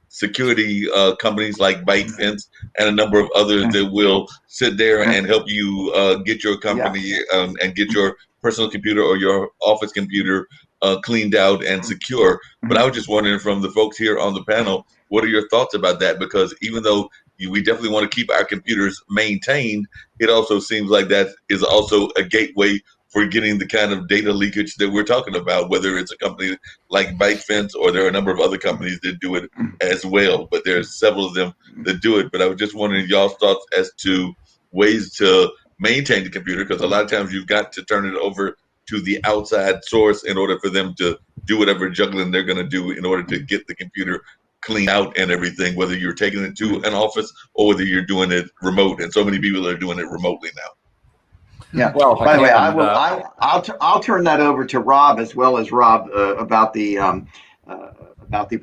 security companies like ByteFence and a number of others that will sit there and help you get your company and get your personal computer or your office computer cleaned out and secure. But I was just wondering, from the folks here on the panel, what are your thoughts about that? Because even though we definitely want to keep our computers maintained, it also seems like that is also a gateway for getting the kind of data leakage that we're talking about, whether it's a company like ByteFence or there are a number of other companies that do it as well. But there's several of them that do it. But I was just wondering y'all's thoughts as to ways to maintain the computer, because a lot of times you've got to turn it over to the outside source in order for them to do whatever juggling they're going to do in order to get the computer clean out and everything, whether you're taking it to an office or whether you're doing it remote. And so many people are doing it remotely now. Yeah. Well, by the way, I'll turn that over to Rob, as well as Rob, about the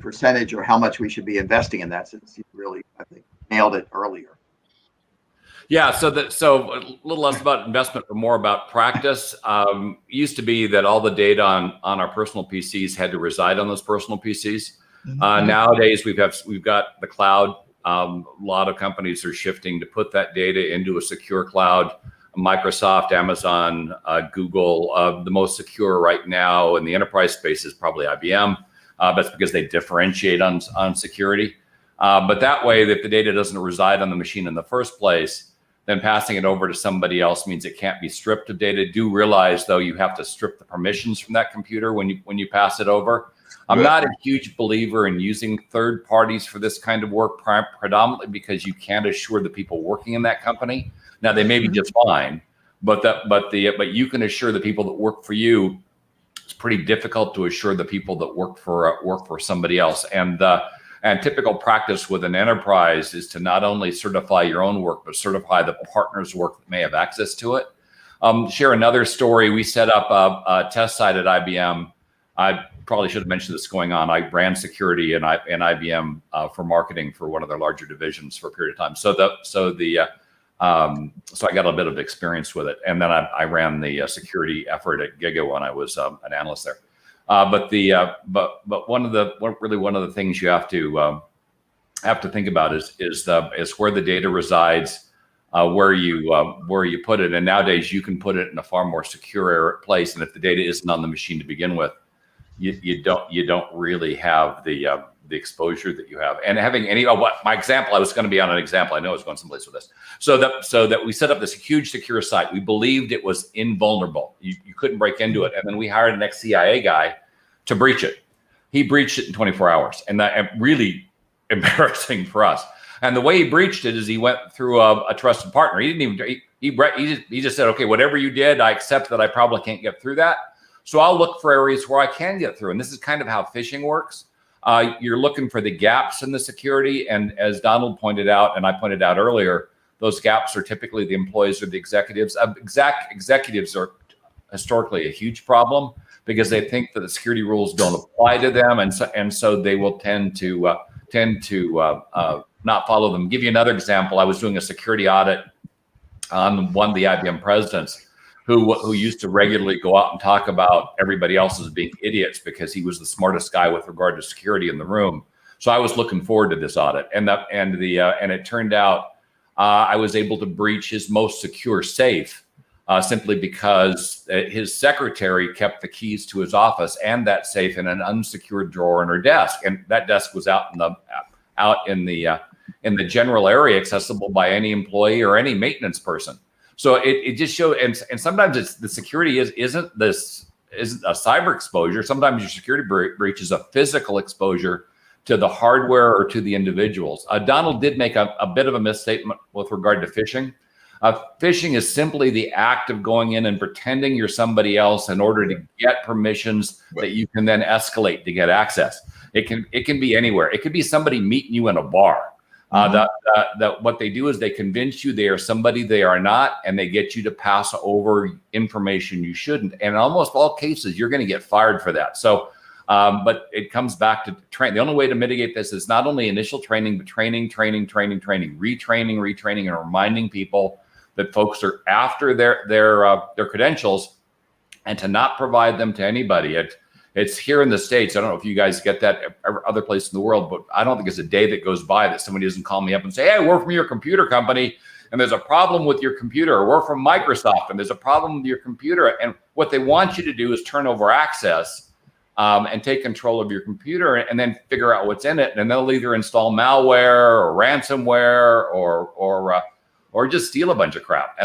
percentage or how much we should be investing in that, since you really, I think, nailed it earlier. Yeah, so a little less about investment, but more about practice. It used to be that all the data on our personal PCs had to reside on those personal PCs. Nowadays, we've got the cloud. A lot of companies are shifting to put that data into a secure cloud. Microsoft, Amazon, Google, the most secure right now in the enterprise space is probably IBM. That's because they differentiate on security. But that way, if the data doesn't reside on the machine in the first place, then passing it over to somebody else means it can't be stripped of data. Do realize, though, you have to strip the permissions from that computer when you pass it over. I'm not a huge believer in using third parties for this kind of work, predominantly because you can't assure the people working in that company. Now, they may be just fine, but you can assure the people that work for you. It's pretty difficult to assure the people that work for somebody else. And typical practice with an enterprise is to not only certify your own work, but certify the partner's work that may have access to it. Share another story. We set up a test site at IBM. I probably should have mentioned this going on. I ran security in IBM for marketing for one of their larger divisions for a period of time. So I got a bit of experience with it. And then I ran the security effort at Giga when I was an analyst there. But one of the things you have to think about is where the data resides, where you put it. And nowadays you can put it in a far more secure place. And if the data isn't on the machine to begin with, you don't really have the exposure that you have. And having my example, I was going to be on an example. I know I was going someplace with this. So that we set up this huge secure site. We believed it was invulnerable. You couldn't break into it. And then we hired an ex-CIA guy to breach it. He breached it in 24 hours. And that really embarrassing for us. And the way he breached it is he went through a trusted partner. He didn't even, he just said, okay, whatever you did, I accept that I probably can't get through that. So I'll look for areas where I can get through. And this is kind of how phishing works. You're looking for the gaps in the security. And as Donald pointed out, and I pointed out earlier, those gaps are typically the employees or the executives. Executives are historically a huge problem because they think that the security rules don't apply to them. And so they will tend to not follow them. Give you another example. I was doing a security audit on one of the IBM presidents who used to regularly go out and talk about everybody else as being idiots because he was the smartest guy with regard to security in the room. So I was looking forward to this audit, and it turned out I was able to breach his most secure safe simply because his secretary kept the keys to his office and that safe in an unsecured drawer in her desk, and that desk was out in the general area, accessible by any employee or any maintenance person. So it just showed, and sometimes it's the security isn't a cyber exposure. Sometimes your security breach is a physical exposure to the hardware or to the individuals. Donald did make a bit of a misstatement with regard to phishing. Phishing is simply the act of going in and pretending you're somebody else in order to get permissions that you can then escalate to get access. It can be anywhere. It could be somebody meeting you in a bar. That what they do is they convince you they are somebody they are not, and they get you to pass over information you shouldn't. And in almost all cases, you're going to get fired for that. So, but it comes back to train. The only way to mitigate this is not only initial training, but training, retraining, and reminding people that folks are after their credentials, and to not provide them to anybody. It's here in the States. I don't know if you guys get that other place in the world, but I don't think it's a day that goes by that somebody doesn't call me up and say, hey, we're from your computer company and there's a problem with your computer, or we're from Microsoft and there's a problem with your computer. And what they want you to do is turn over access and take control of your computer and then figure out what's in it. And they'll either install malware or ransomware or just steal a bunch of crap.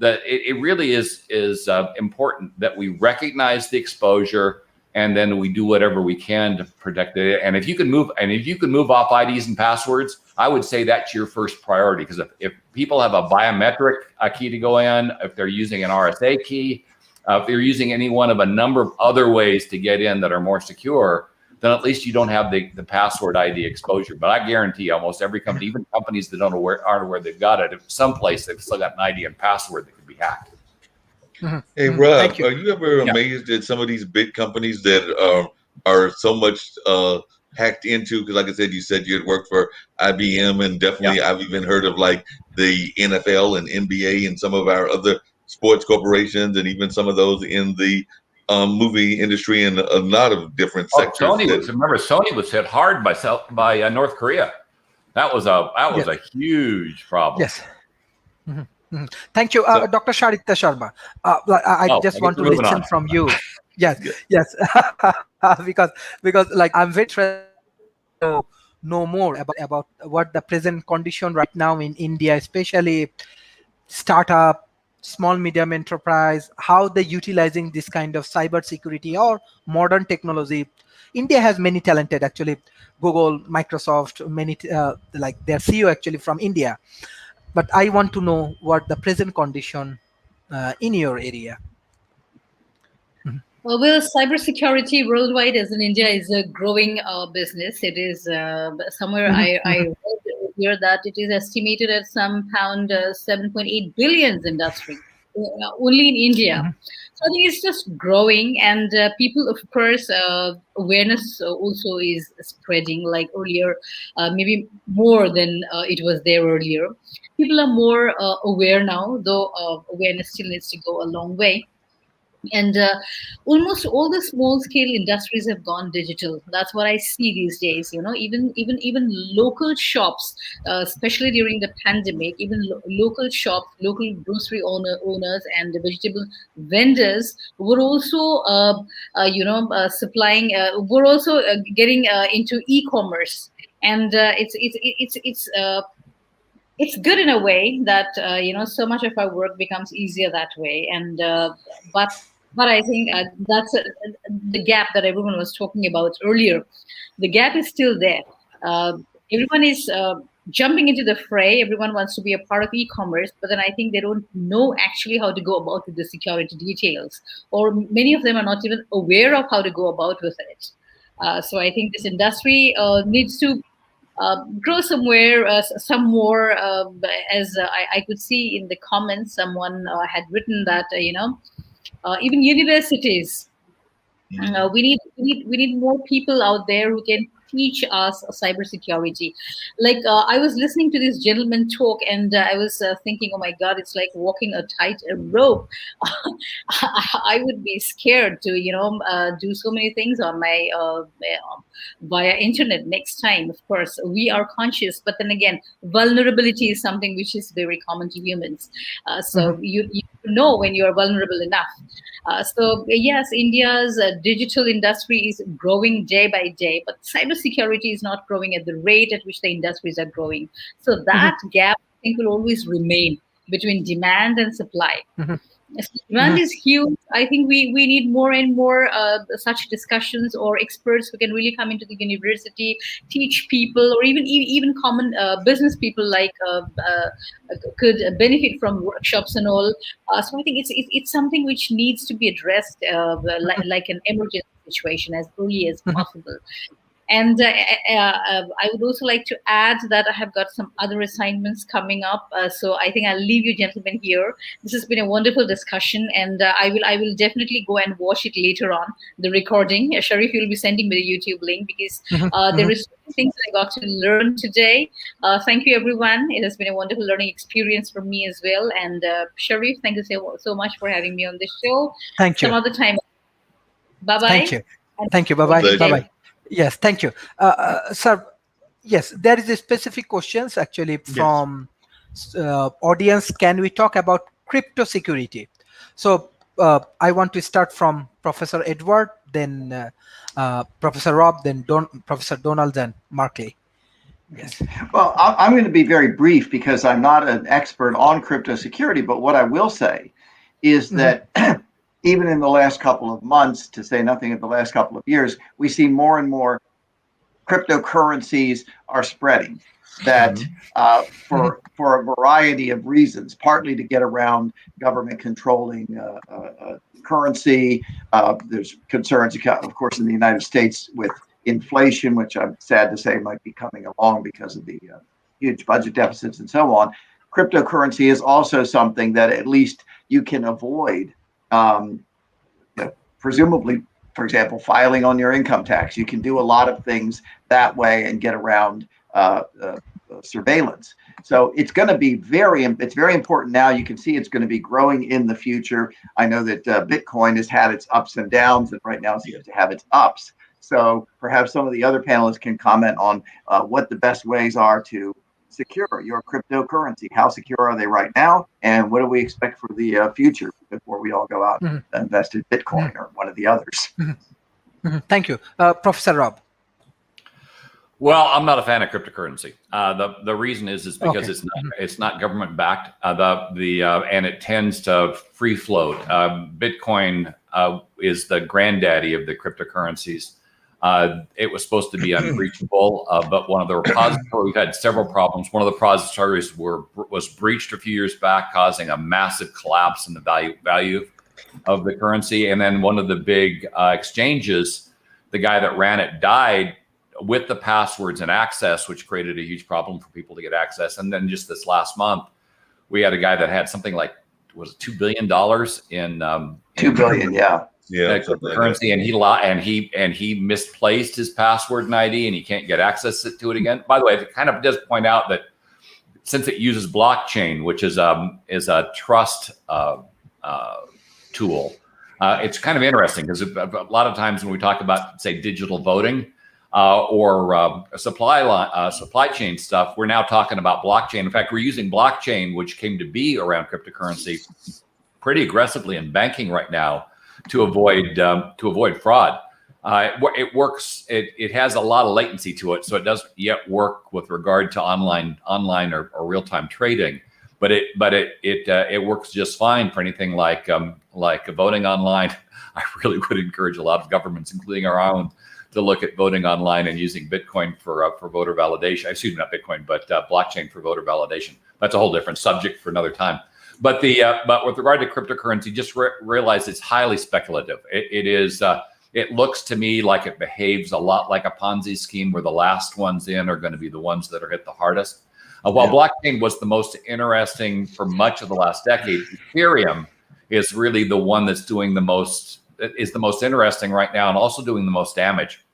It really is important that we recognize the exposure and then we do whatever we can to protect it. And if you can move off IDs and passwords, I would say that's your first priority, because if people have a biometric key to go in, if they're using an RSA key, if they're using any one of a number of other ways to get in that are more secure, then at least you don't have the password ID exposure. But I guarantee almost every company, even companies that aren't aware they've got it, if someplace they've still got an ID and password that could be hacked. Hey, Rob, are you ever amazed at some of these big companies that are so much hacked into? Because like I said you had worked for IBM, and definitely I've even heard of like the NFL and NBA and some of our other sports corporations, and even some of those in the movie industry and a lot of different sectors. Sony was hit hard by North Korea. That was a huge problem. Yes. Thank you, Dr. Sharif Sharma. I just want to listen from you. Yes. because like I'm very interested to know more about what the present condition right now in India, especially startup, small medium enterprise, how they're utilizing this kind of cyber security or modern technology. India has many talented, actually, Google, Microsoft, many like their CEO actually from India. But I want to know what the present condition in your area. Well, cybersecurity worldwide, as in India, is a growing business. It is somewhere I read here that it is estimated at some pound 7.8 billion industry only in India. So I think it's just growing, and people, of course, awareness also is spreading. Like earlier, maybe more than it was there earlier. People are more aware now, though awareness still needs to go a long way. And almost all the small-scale industries have gone digital. That's what I see these days. You know, even local shops, especially during the pandemic, even local shops, local grocery owners, and the vegetable vendors were also, supplying. Were also getting into e-commerce, and it's good in a way that so much of our work becomes easier that way. And but I think that's the gap that everyone was talking about earlier. The gap is still there. Everyone is jumping into the fray. Everyone wants to be a part of e-commerce, but then I think they don't know actually how to go about with the security details, or many of them are not even aware of how to go about with it. So I think this industry needs to grow somewhere, some more. As I could see in the comments, someone had written that even universities, we need more people out there who can teach us cybersecurity. Like I was listening to this gentleman talk, and I was thinking, oh my God, it's like walking a tight rope. I would be scared to, do so many things on my via internet next time. Of course, we are conscious, but then again, vulnerability is something which is very common to humans. So you know when you are vulnerable enough. So yes, India's digital industry is growing day by day, but cybersecurity is not growing at the rate at which the industries are growing. So that gap, I think, will always remain between demand and supply. Yes, demand is huge. I think we need more and more such discussions, or experts who can really come into the university, teach people, or even common business people like could benefit from workshops and all. So I think it's something which needs to be addressed like an emergency situation as early as possible. And I would also like to add that I have got some other assignments coming up. So I think I'll leave you gentlemen here. This has been a wonderful discussion, and I will definitely go and watch it later on, the recording. Sharif, you'll be sending me the YouTube link, because there is so many things that I got to learn today. Thank you, everyone. It has been a wonderful learning experience for me as well. And Sharif, thank you so much for having me on the show. Thank you. Some other time. Bye-bye. Thank you. Thank you. Bye-bye. Bye-bye. Yes, thank you. Sir, yes, there is a specific questions actually from audience. Can we talk about crypto security? So I want to start from Professor Edward, then Professor Rob, then Professor Donald, then Markley. Yes. Well, I'm going to be very brief because I'm not an expert on crypto security, but what I will say is that even in the last couple of months, to say nothing of the last couple of years, we see more and more cryptocurrencies are spreading that for a variety of reasons, partly to get around government controlling currency. There's concerns, of course, in the United States with inflation, which I'm sad to say might be coming along because of the huge budget deficits and so on. Cryptocurrency is also something that at least you can avoid. Presumably, for example, filing on your income tax. You can do a lot of things that way and get around surveillance. So it's going to be very important now. You can see it's going to be growing in the future. I know that Bitcoin has had its ups and downs, and right now it seems to have its ups. So perhaps some of the other panelists can comment on what the best ways are to secure your cryptocurrency. How secure are they right now? And what do we expect for the future before we all go out and invest in Bitcoin or one of the others? Thank you. Professor Rob. Well, I'm not a fan of cryptocurrency. The reason is because it's not government backed. And it tends to free float. Bitcoin is the granddaddy of the cryptocurrencies. It was supposed to be unbreachable, but one of the repositories, we've had several problems. One of the repositories was breached a few years back, causing a massive collapse in the value of the currency. And then one of the big exchanges, the guy that ran it died with the passwords and access, which created a huge problem for people to get access. And then just this last month, we had a guy that had something like, was it $2 billion in 2 billion, yeah. Cryptocurrency, and he misplaced his password and ID, and he can't get access to it again. By the way, it kind of does point out that since it uses blockchain, which is a trust tool, it's kind of interesting because a lot of times when we talk about, say, digital voting or supply chain stuff, we're now talking about blockchain. In fact, we're using blockchain, which came to be around cryptocurrency, pretty aggressively in banking right now, to avoid fraud. It works. It has a lot of latency to it, so it doesn't yet work with regard to online or real time trading. But it works just fine for anything like voting online. I really would encourage a lot of governments, including our own, to look at voting online and using Bitcoin for voter validation. Excuse me, not Bitcoin, but blockchain for voter validation. That's a whole different subject for another time. But with regard to cryptocurrency, just realize it's highly speculative. It looks to me like it behaves a lot like a Ponzi scheme, where the last ones in are going to be the ones that are hit the hardest. While blockchain was the most interesting for much of the last decade, Ethereum is really the one that's doing the most interesting right now, and also doing the most damage.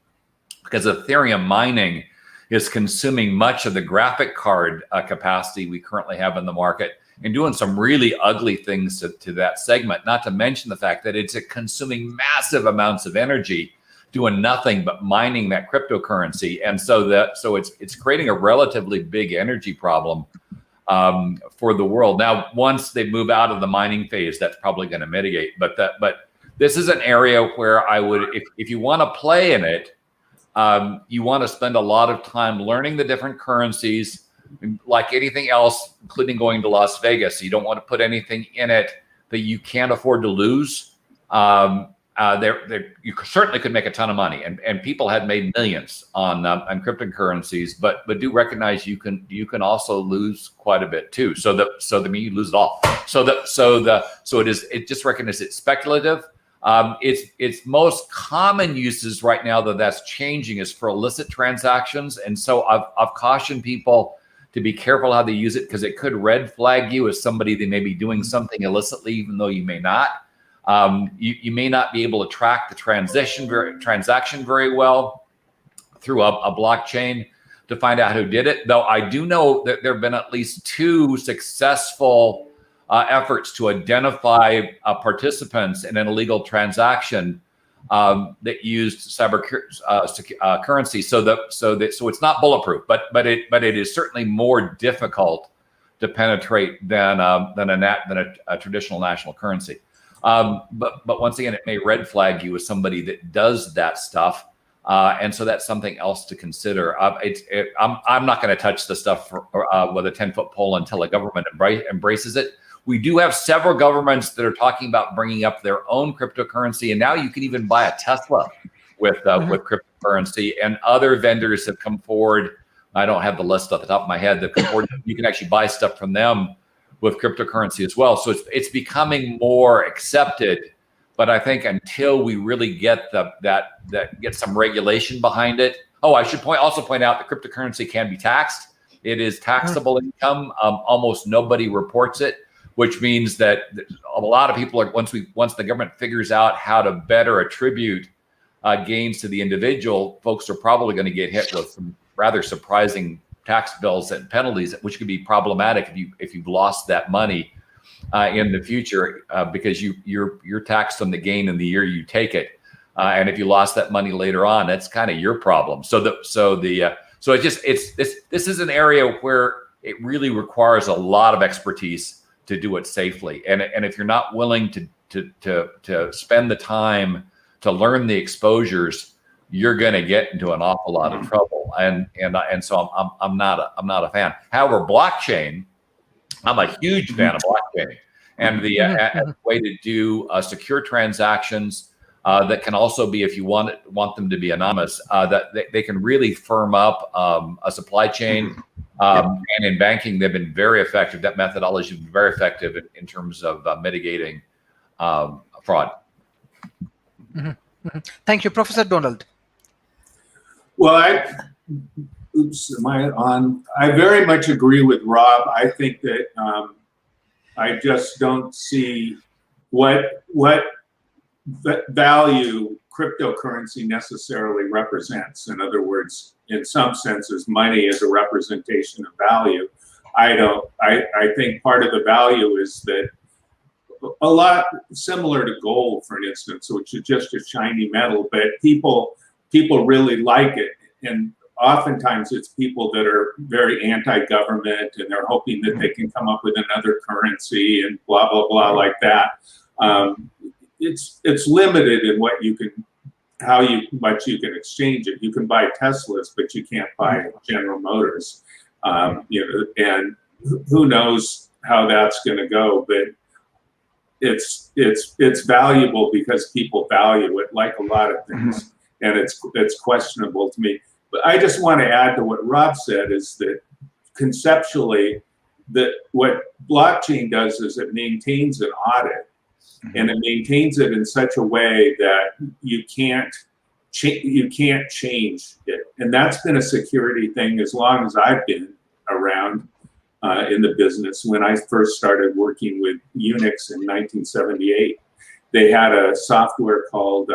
because Ethereum mining is consuming much of the graphic card capacity we currently have in the market and doing some really ugly things to that segment, not to mention the fact that it's consuming massive amounts of energy doing nothing but mining that cryptocurrency. And so it's creating a relatively big energy problem for the world. Now, once they move out of the mining phase, that's probably going to mitigate. But this is an area where I would, if you want to play in it, you want to spend a lot of time learning the different currencies, like anything else, including going to Las Vegas. You don't want to put anything in it that you can't afford to lose. You certainly could make a ton of money, and people had made millions on cryptocurrencies, but do recognize you can also lose quite a bit too. So you lose it all. It just recognizes it's speculative. Its most common uses right now, though that's changing, is for illicit transactions, and so I've cautioned people to be careful how they use it, because it could red flag you as somebody that may be doing something illicitly, even though you may not. You may not be able to track the transaction very well through a blockchain to find out who did it. Though I do know that there have been at least 2 successful efforts to identify participants in an illegal transaction that used cyber currency. So it's not bulletproof, but it is certainly more difficult to penetrate than a traditional national currency. But once again, it may red flag you as somebody that does that stuff, and so that's something else to consider. I'm not going to touch the stuff with a 10-foot pole until a government embraces it. We do have several governments that are talking about bringing up their own cryptocurrency, and now you can even buy a Tesla with cryptocurrency. And other vendors have come forward. I don't have the list off the top of my head. That come forward. You can actually buy stuff from them with cryptocurrency as well. So it's becoming more accepted. But I think until we really get get some regulation behind it. Oh, I should also point out that cryptocurrency can be taxed. It is taxable income. Almost nobody reports it, which means that a lot of people are, once the government figures out how to better attribute gains to the individual, folks are probably going to get hit with some rather surprising tax bills and penalties, which could be problematic if you've lost that money in the future, because you're taxed on the gain in the year you take it, and if you lost that money later on, that's kind of your problem. This is an area where it really requires a lot of expertise to do it safely, and if you're not willing to spend the time to learn the exposures, you're going to get into an awful lot of trouble, and so I'm not a fan. However, blockchain, I'm a huge fan of blockchain, and the way to do secure transactions that can also be, if you want them to be anonymous, that they can really firm up a supply chain. And in banking, they've been very effective. That methodology has been very effective in terms of mitigating fraud. Thank you, Professor Donald. Well, am I on? I very much agree with Rob. I think that I just don't see what value cryptocurrency necessarily represents. In other words, in some senses, money is a representation of value. I think part of the value is that a lot similar to gold, for instance, which is just a shiny metal, but people really like it. And oftentimes it's people that are very anti-government, and they're hoping that they can come up with another currency and blah, blah, blah, like that. It's limited in how much you can exchange it. You can buy Teslas, but you can't buy General Motors. And who knows how that's going to go, but it's valuable because people value it, like a lot of things, and it's questionable to me. But I just want to add to what Rob said, is that conceptually, that what blockchain does is it maintains an audit, and it maintains it in such a way that you can't change it, and that's been a security thing as long as I've been around in the business. When I first started working with Unix in 1978, they had a software called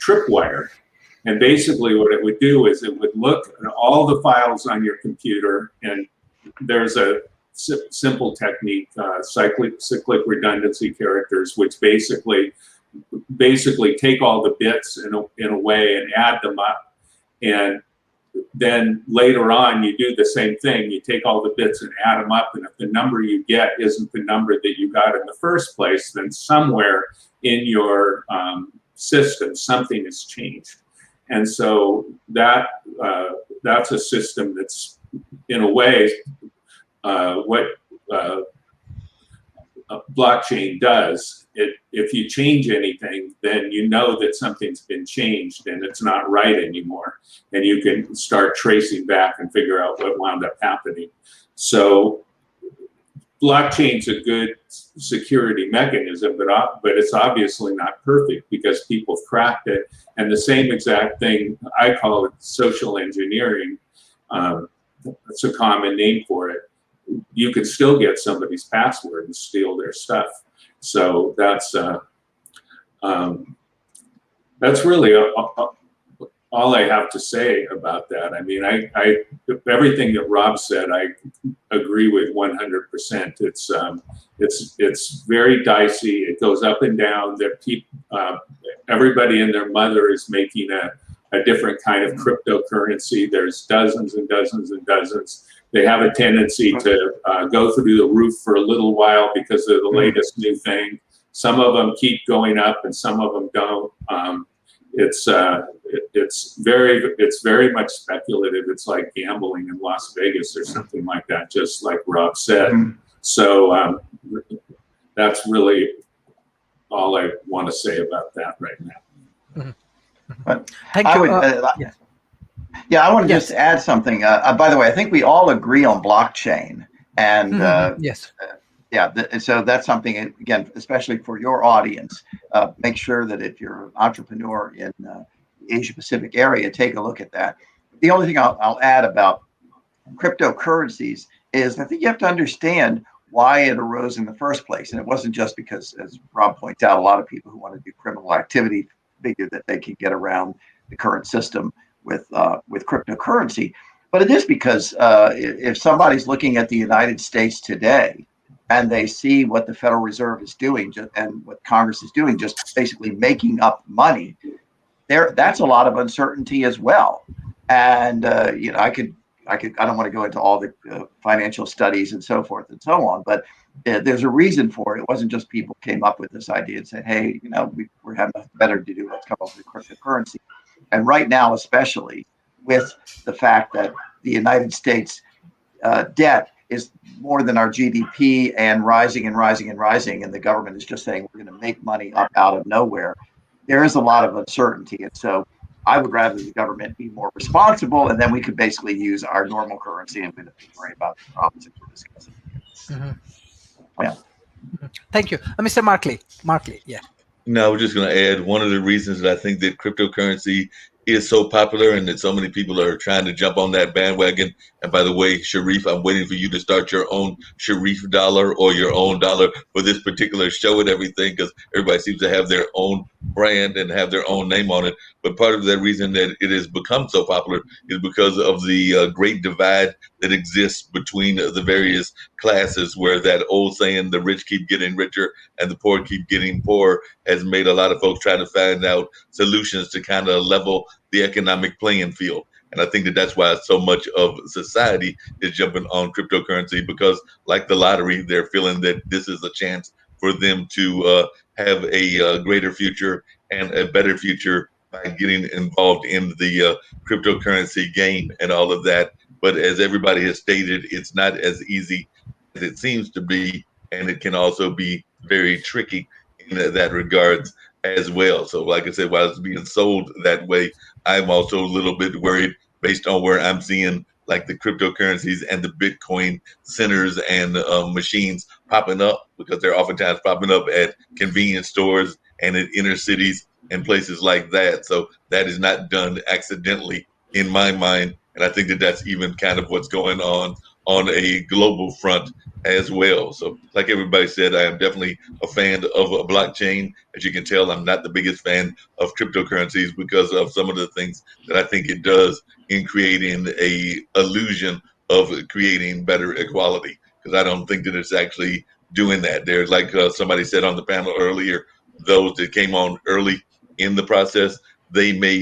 Tripwire, And basically what it would do is it would look at all the files on your computer, and there's a simple technique, cyclic redundancy characters, which basically take all the bits in a way and add them up. And then later on, you do the same thing. You take all the bits and add them up. And if the number you get isn't the number that you got in the first place, then somewhere in your system, something has changed. And so that's a system that's, in a way, what blockchain does. If you change anything, then you know that something's been changed and it's not right anymore. And you can start tracing back and figure out what wound up happening. So blockchain's a good security mechanism, but it's obviously not perfect because people cracked it. And the same exact thing, I call it social engineering. That's a common name for it. You can still get somebody's password and steal their stuff. So that's really all I have to say about that. I mean, everything that Rob said, I agree with 100%. It's very dicey. It goes up and down. That everybody and their mother is making a different kind of cryptocurrency. There's dozens and dozens and dozens. They have a tendency to go through the roof for a little while because of the latest new thing. Some of them keep going up, and some of them don't. It's very much speculative. It's like gambling in Las Vegas or something like that, just like Rob said. So that's really all I want to say about that right now. Thank you. Yeah, I want to just add something. By the way, I think we all agree on blockchain, and yes. So that's something, again, especially for your audience, make sure that if you're an entrepreneur in the Asia Pacific area, take a look at that. The only thing I'll add about cryptocurrencies is I think you have to understand why it arose in the first place. And it wasn't just because, as Rob points out, a lot of people who want to do criminal activity figure that they could get around the current system with cryptocurrency. But it is because if somebody's looking at the United States today and they see what the Federal Reserve is doing and what Congress is doing, just basically making up money, that's a lot of uncertainty as well. And I don't want to go into all the financial studies and so forth and so on, but there's a reason for it. It wasn't just people came up with this idea and said, hey, we're having nothing better to do. Let's come up with cryptocurrency. And right now, especially with the fact that the United States debt is more than our GDP and rising and rising and rising, and the government is just saying we're going to make money up out of nowhere, there is a lot of uncertainty. And so I would rather the government be more responsible, and then we could basically use our normal currency and we don't have to worry about the problems that we're discussing. Yeah. Thank you. Mr. Markley, yeah. No, I was just going to add one of the reasons that I think that cryptocurrency is so popular and that so many people are trying to jump on that bandwagon. And by the way, Sharif, I'm waiting for you to start your own Sharif dollar or your own dollar for this particular show and everything, because everybody seems to have their own brand and have their own name on it. But part of the reason that it has become so popular is because of the great divide that exists between the various classes, where that old saying, the rich keep getting richer and the poor keep getting poorer, has made a lot of folks try to find out solutions to kind of level the economic playing field. And I think that that's why so much of society is jumping on cryptocurrency, because like the lottery, they're feeling that this is a chance for them to have a greater future and a better future by getting involved in the cryptocurrency game and all of that. But as everybody has stated, it's not as easy as it seems to be, and it can also be very tricky in that regards as well. So like I said, while it's being sold that way, I'm also a little bit worried based on where I'm seeing like the cryptocurrencies and the Bitcoin centers and machines popping up, because they're oftentimes popping up at convenience stores and in inner cities and places like that. So that is not done accidentally in my mind. And I think that that's even kind of what's going on on a global front as well. So like everybody said, I am definitely a fan of a blockchain. As you can tell, I'm not the biggest fan of cryptocurrencies because of some of the things that I think it does in creating a illusion of creating better equality, because I don't think that it's actually doing that. There's like somebody said on the panel earlier, those that came on early in the process, they may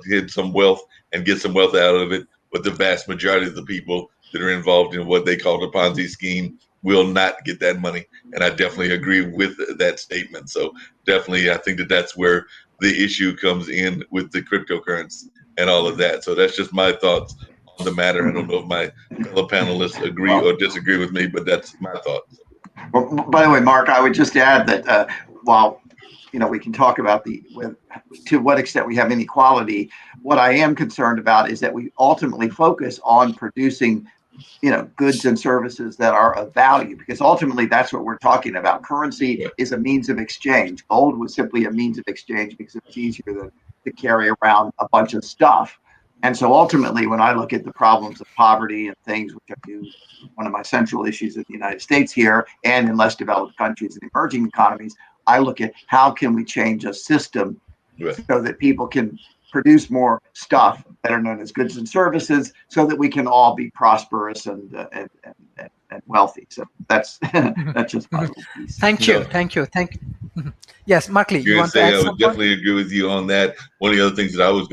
hit some wealth and get some wealth out of it, but the vast majority of the people that are involved in what they call the Ponzi scheme will not get that money. And I definitely agree with that statement. So definitely, I think that that's where the issue comes in with the cryptocurrency and all of that. So that's just my thoughts on the matter. I don't know if my fellow panelists agree or disagree with me, but that's my thoughts. Well, by the way, Mark, I would just add that while we can talk about to what extent we have inequality, what I am concerned about is that we ultimately focus on producing goods and services that are of value, because ultimately that's what we're talking about. Currency is a means of exchange. Gold was simply a means of exchange because it's easier to carry around a bunch of stuff. And so ultimately, when I look at the problems of poverty and things, which I do, one of my central issues in the United States here and in less developed countries and emerging economies, I look at how can we change a system so that people can produce more stuff that are known as goods and services, so that we can all be prosperous and wealthy. So that's just my little piece. Thank you. Yes, Markley, you want to add I would definitely agree with you on that. One of the other things that I was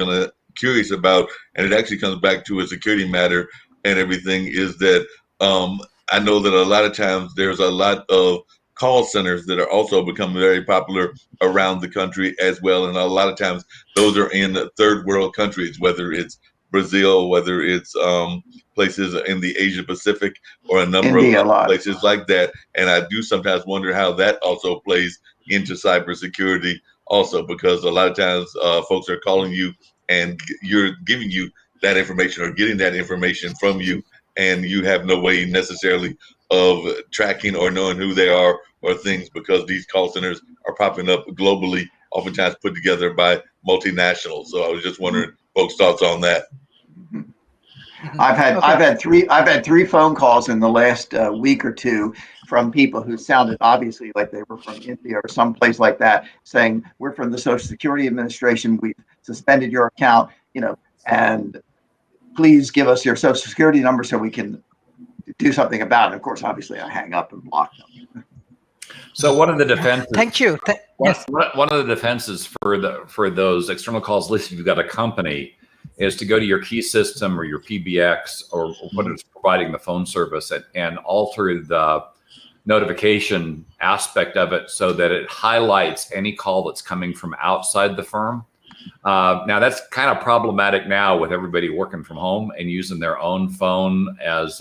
curious about, and it actually comes back to a security matter and everything, is that I know that a lot of times there's a lot of call centers that are also becoming very popular around the country as well. And a lot of times those are in third world countries, whether it's Brazil, whether it's places in the Asia Pacific, or a number of places like that. And I do sometimes wonder how that also plays into cybersecurity also, because a lot of times folks are calling you and you're giving you that information or getting that information from you, and you have no way necessarily of tracking or knowing who they are or things, because these call centers are popping up globally, oftentimes put together by multinationals. So I was just wondering folks' thoughts on that. I've had three phone calls in the last week or two from people who sounded obviously like they were from India or someplace like that, saying, we're from the Social Security Administration, we've suspended your account, and please give us your Social Security number so we can do something about it. Of course, obviously, I hang up and block them. So one of the defenses. Thank you. Yes. One of the defenses for those external calls, at least if you've got a company, is to go to your key system or your PBX or what is providing the phone service and alter the notification aspect of it so that it highlights any call that's coming from outside the firm. Now that's kind of problematic now with everybody working from home and using their own phone as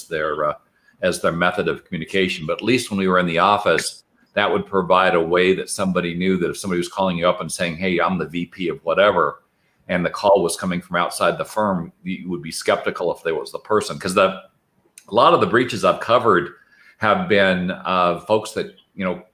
their method of communication. But at least when we were in the office, that would provide a way that somebody knew that if somebody was calling you up and saying, hey, I'm the VP of whatever, and the call was coming from outside the firm, you would be skeptical if they was the person. Because a lot of the breaches I've covered have been folks that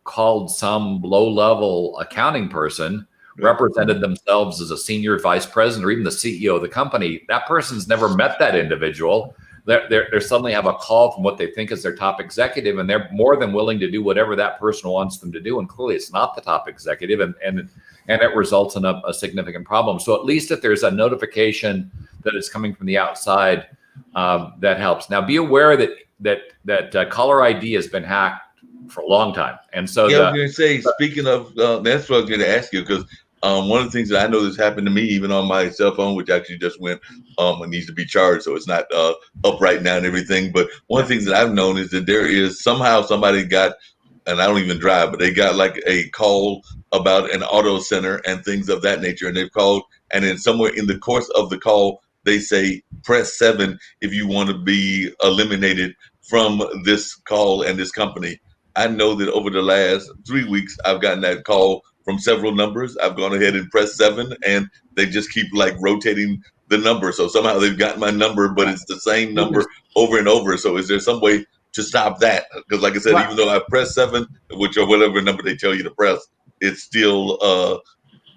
called some low-level accounting person, represented themselves as a senior vice president or even the CEO of the company. That person's never met that individual. They suddenly have a call from what they think is their top executive, and they're more than willing to do whatever that person wants them to do. And clearly it's not the top executive, and it results in a significant problem. So at least if there's a notification that is coming from the outside, that helps. Now be aware that caller ID has been hacked for a long time. And so I was going to say, speaking of, that's what I was going to ask you, because one of the things that I know that's happened to me, even on my cell phone, which actually just went, it needs to be charged, so it's not up right now and everything. But one of the things that I've known is that there is somehow somebody got, and I don't even drive, but they got like a call about an auto center and things of that nature. And they've called, and then somewhere in the course of the call, they say, press 7 if you want to be eliminated from this call and this company. I know that over the last 3 weeks, I've gotten that call from several numbers. I've gone ahead and pressed 7, and they just keep like rotating the number. So somehow they've got my number, but it's the same number over and over. So is there some way to stop that? Because like I said, even though I pressed 7, which or whatever number they tell you to press, it's still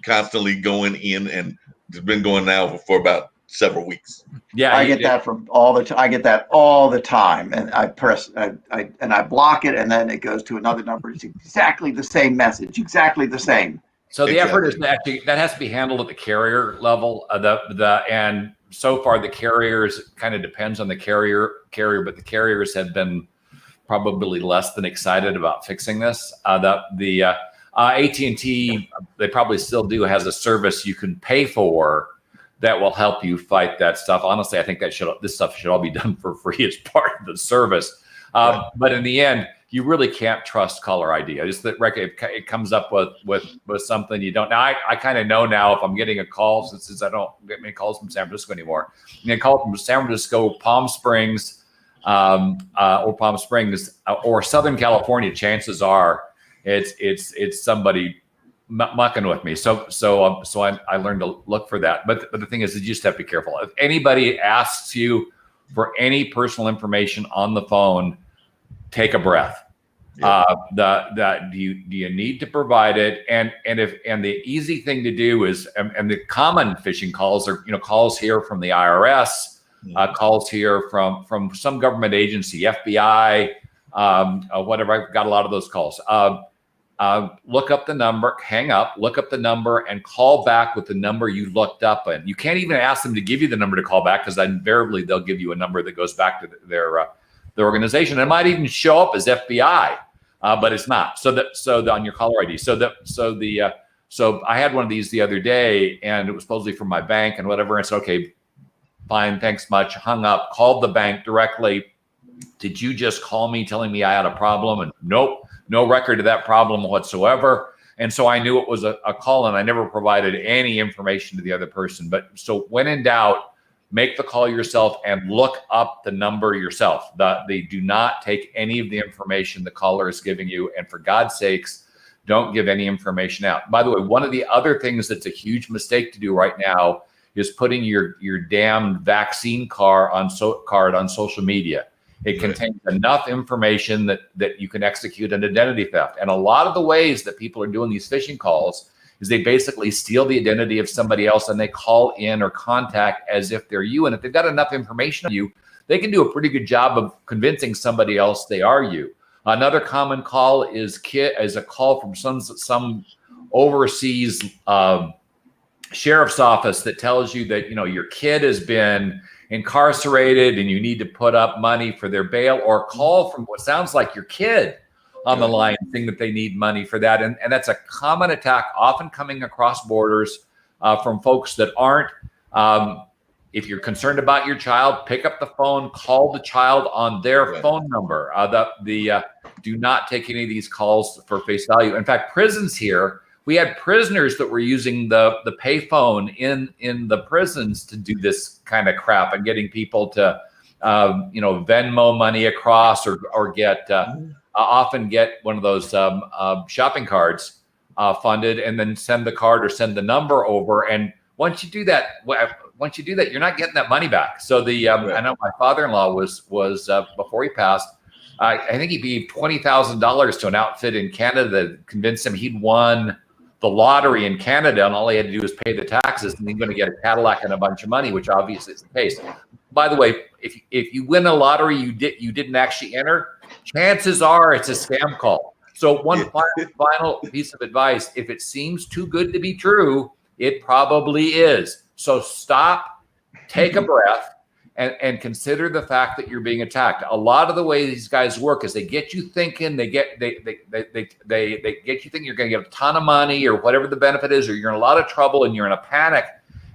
constantly going in, and it's been going now for about several weeks. Yeah, I get that from all the I get that all the time, and I press and I block it, and then it goes to another number. It's exactly the same message, exactly the same. So the effort is Exactly. actually that has to be handled at the carrier level. And so far the carriers kind of depends on the carrier, but the carriers have been probably less than excited about fixing this. The AT&T, they probably still do, has a service you can pay for that will help you fight that stuff. Honestly, I think this stuff should all be done for free as part of the service. But in the end, you really can't trust caller ID. Just that it comes up with something you don't. Now I kind of know now if I'm getting a call, since I don't get many calls from San Francisco anymore. I mean, a call from San Francisco, Palm Springs, or Southern California. Chances are it's somebody mucking with me. So I learned to look for that. But the thing is, you just have to be careful. If anybody asks you for any personal information on the phone, take a breath. Yeah. Do you need to provide it? And the easy thing to do is, and the common phishing calls are, calls here from the IRS, calls here from some government agency, FBI, whatever. I've got a lot of those calls. Look up the number, hang up, look up the number, and call back with the number you looked up. And you can't even ask them to give you the number to call back, because invariably they'll give you a number that goes back to their organization. It might even show up as FBI, but it's not. So on your caller ID. So I had one of these the other day, and it was supposedly from my bank and whatever. And I said, okay, fine, thanks much. Hung up, called the bank directly. Did you just call me telling me I had a problem? And nope, no record of that problem whatsoever. And so I knew it was a call, and I never provided any information to the other person. But so when in doubt, make the call yourself and look up the number yourself. They do not take any of the information the caller is giving you. And for God's sakes, don't give any information out. By the way, one of the other things that's a huge mistake to do right now is putting your damn vaccine card on social media. It contains enough information that you can execute an identity theft. And a lot of the ways that people are doing these phishing calls is they basically steal the identity of somebody else, and they call in or contact as if they're you. And if they've got enough information on you, they can do a pretty good job of convincing somebody else they are you. Another common call is a call from some overseas sheriff's office that tells you that your kid has been incarcerated and you need to put up money for their bail, or call from what sounds like your kid on the line saying that they need money for that. And that's a common attack, often coming across borders from folks that aren't. If you're concerned about your child, pick up the phone, call the child on their phone number. Do not take any of these calls for face value. In fact, prisons here, we had prisoners that were using the payphone in the prisons to do this kind of crap and getting people to Venmo money across, or get often get one of those shopping cards funded, and then send the card or send the number over. And once you do that, you're not getting that money back. So I know my father-in-law was before he passed, I think he paid $20,000 to an outfit in Canada that convinced him he'd won the lottery in Canada, and all he had to do was pay the taxes, and he's going to get a Cadillac and a bunch of money, which obviously is the case. By the way, if you win a lottery you didn't actually enter, chances are it's a scam call. So one final piece of advice: if it seems too good to be true, it probably is. So stop, take a breath, and consider the fact that you're being attacked. A lot of the way these guys work is they get you thinking, they get you thinking you're going to get a ton of money or whatever the benefit is, or you're in a lot of trouble and you're in a panic,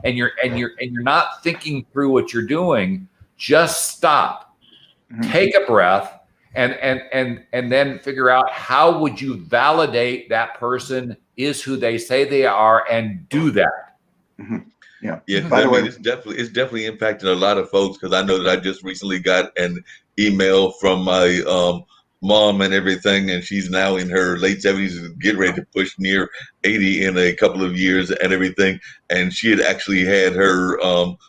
and you're not thinking through what you're doing. Just stop, take a breath, and then figure out how would you validate that person is who they say they are, and do that. Yeah. By the way, it's definitely impacting a lot of folks, because I know that I just recently got an email from my mom and everything, and she's now in her late 70s, getting ready to push near 80 in a couple of years and everything. And she had actually had her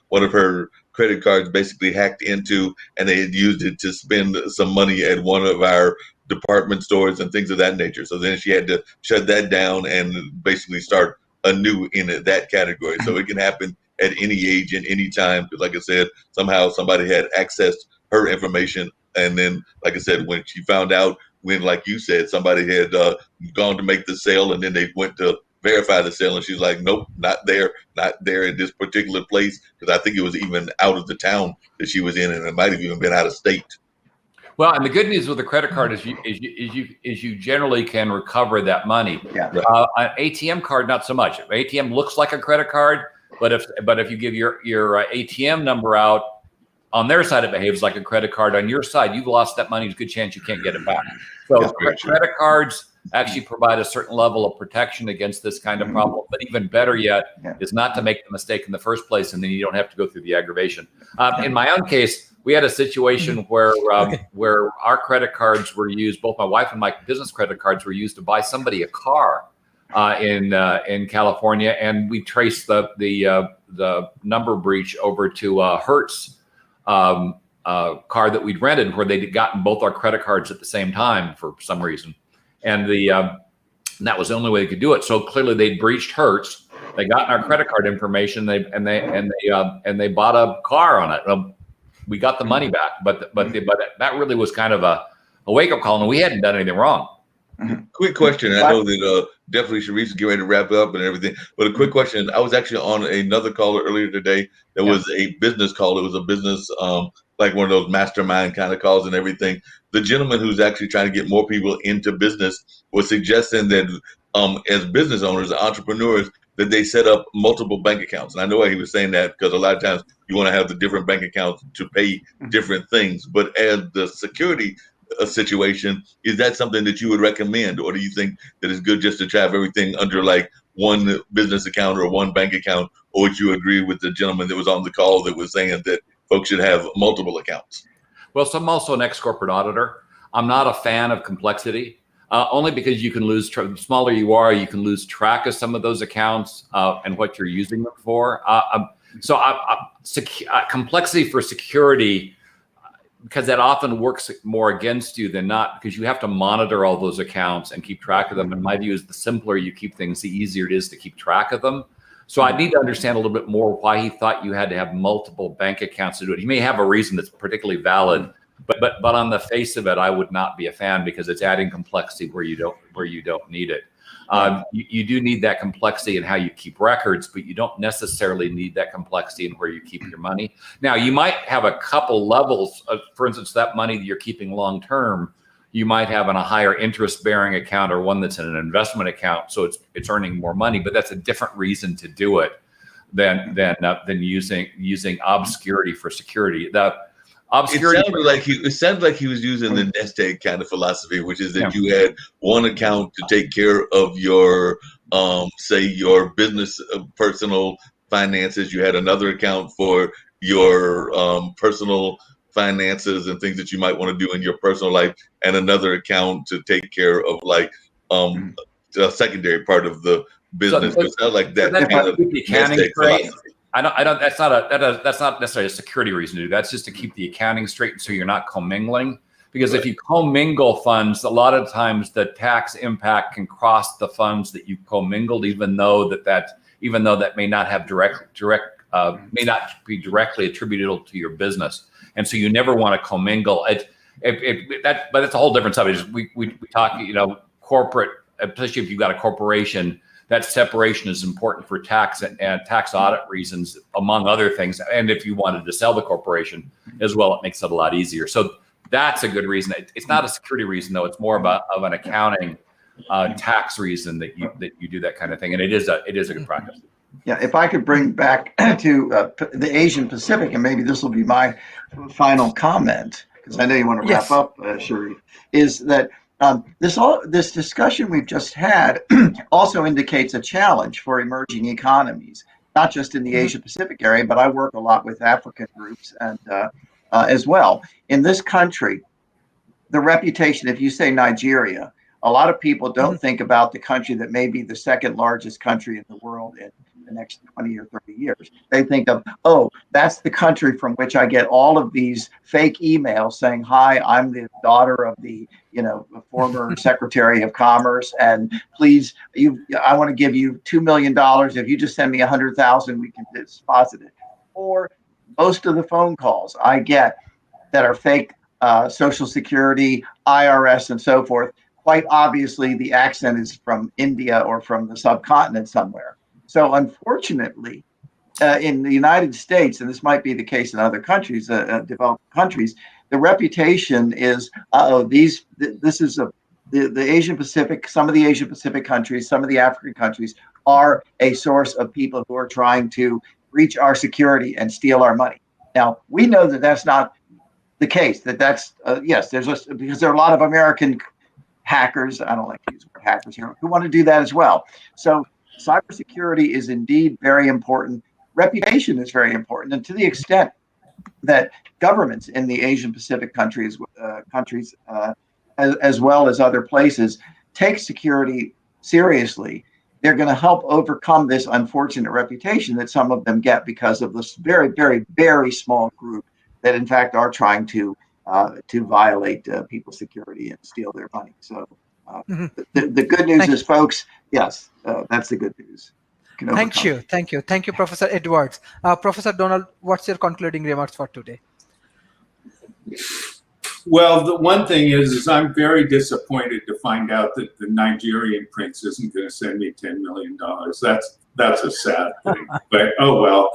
one of her credit cards basically hacked into, and they had used it to spend some money at one of our department stores and things of that nature. So then she had to shut that down and basically start anew in that category. So it can happen at any age and any time. Because like I said, somehow somebody had accessed her information. And then, like I said, when she found out, when, like you said, somebody had gone to make the sale and then they went to verify the sale, and she's like, nope, not there in this particular place. Because I think it was even out of the town that she was in, and it might have even been out of state. Well, and the good news with the credit card is you generally can recover that money. Yeah. An ATM card, not so much. ATM looks like a credit card, but if you give your ATM number out, on their side it behaves like a credit card. On your side, you've lost that money. There's a good chance you can't get it back. So credit cards actually provide a certain level of protection against this kind of problem. But even better yet is not to make the mistake in the first place, and then you don't have to go through the aggravation. In my own case, we had a situation where our credit cards were used. Both my wife and my business credit cards were used to buy somebody a car in California, and we traced the number breach over to Hertz car that we'd rented, where they'd gotten both our credit cards at the same time for some reason, and that was the only way they could do it. So clearly, they'd breached Hertz. They gotten our credit card information. They bought a car on it. We got the money back, but that really was kind of a wake up call, and we hadn't done anything wrong. Quick question. I know that definitely Sharif is getting ready to wrap up and everything, but a quick question. I was actually on another call earlier today. That was a business call. It was a business, like one of those mastermind kind of calls and everything. The gentleman who's actually trying to get more people into business was suggesting that as business owners, entrepreneurs, that they set up multiple bank accounts. And I know why he was saying that, because a lot of times you want to have the different bank accounts to pay different things. But as the security situation, is that something that you would recommend? Or do you think that it's good just to have everything under like one business account or one bank account? Or would you agree with the gentleman that was on the call that was saying that folks should have multiple accounts? Well, so I'm also an ex-corporate auditor. I'm not a fan of complexity. Only because you can lose, the smaller you are, you can lose track of some of those accounts and what you're using them for. Complexity for security, because that often works more against you than not, because you have to monitor all those accounts and keep track of them. And my view is the simpler you keep things, the easier it is to keep track of them. So I need to understand a little bit more why he thought you had to have multiple bank accounts to do it. He may have a reason that's particularly valid. But on the face of it, I would not be a fan, because it's adding complexity where you don't need it. You do need that complexity in how you keep records, but you don't necessarily need that complexity in where you keep your money. Now, you might have a couple levels. For instance, that money that you're keeping long term, you might have in a higher interest bearing account or one that's in an investment account, so it's earning more money. But that's a different reason to do it than using obscurity for security. It sounded like he was using the nest egg kind of philosophy, which is that you had one account to take care of your, say, your business personal finances. You had another account for your personal finances and things that you might want to do in your personal life, and another account to take care of like the secondary part of the business. It sounds like that kind of nest egg philosophy. I don't. That's not necessarily a security reason to do. That's just to keep the accounting straight, so you're not commingling. Because if you commingle funds, a lot of times the tax impact can cross the funds that you commingled, even though that may not have may not be directly attributable to your business, and so you never want to commingle it. But that's a whole different subject. We talk, corporate, especially if you've got a corporation. That separation is important for tax and tax audit reasons, among other things. And if you wanted to sell the corporation as well, it makes it a lot easier. So that's a good reason. It's not a security reason, though. It's more of an accounting tax reason that you do that kind of thing. And it is a good practice. Yeah, if I could bring back to the Asian Pacific, and maybe this will be my final comment, because I know you want to wrap up, Sharif, is that this discussion we've just had also indicates a challenge for emerging economies, not just in the Asia Pacific area, but I work a lot with African groups and as well. In this country, the reputation, if you say Nigeria, a lot of people don't think about the country that may be the second largest country in the world in the next 20 or 30 years. They think of, oh, that's the country from which I get all of these fake emails saying, hi, I'm the daughter of the, former Secretary of Commerce, and please, I want to give you $2 million. If you just send me 100,000, we can deposit it. Or most of the phone calls I get that are fake Social Security, IRS, and so forth, quite obviously the accent is from India or from the subcontinent somewhere. So unfortunately, in the United States, and this might be the case in other countries, developed countries, the reputation is, this is the Asian Pacific, some of the Asian Pacific countries, some of the African countries are a source of people who are trying to breach our security and steal our money. Now, we know that that's not the case, that's, yes, because there are a lot of American hackers, I don't like to use the word hackers here, who want to do that as well. So cybersecurity is indeed very important. Reputation is very important. And to the extent that governments in the Asian Pacific countries, as well as other places, take security seriously, they're going to help overcome this unfortunate reputation that some of them get because of this very, very, very small group that in fact are trying to violate people's security and steal their money. So the good news is, folks, yes, that's the good news. Thank you, Professor Edwards. Professor Donald, what's your concluding remarks for today? Well, the one thing is I'm very disappointed to find out that the Nigerian prince isn't going to send me $10 million. That's a sad thing, but oh well.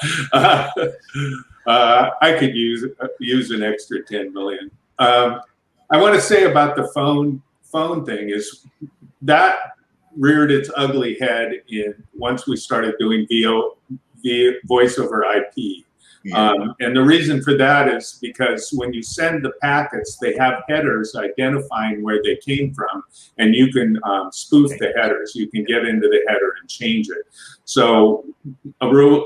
I could use an extra 10 million. I want to say about the phone thing is that reared its ugly head once we started doing voice over IP. And the reason for that is because when you send the packets, they have headers identifying where they came from, and you can spoof the headers. You can get into the header and change it. So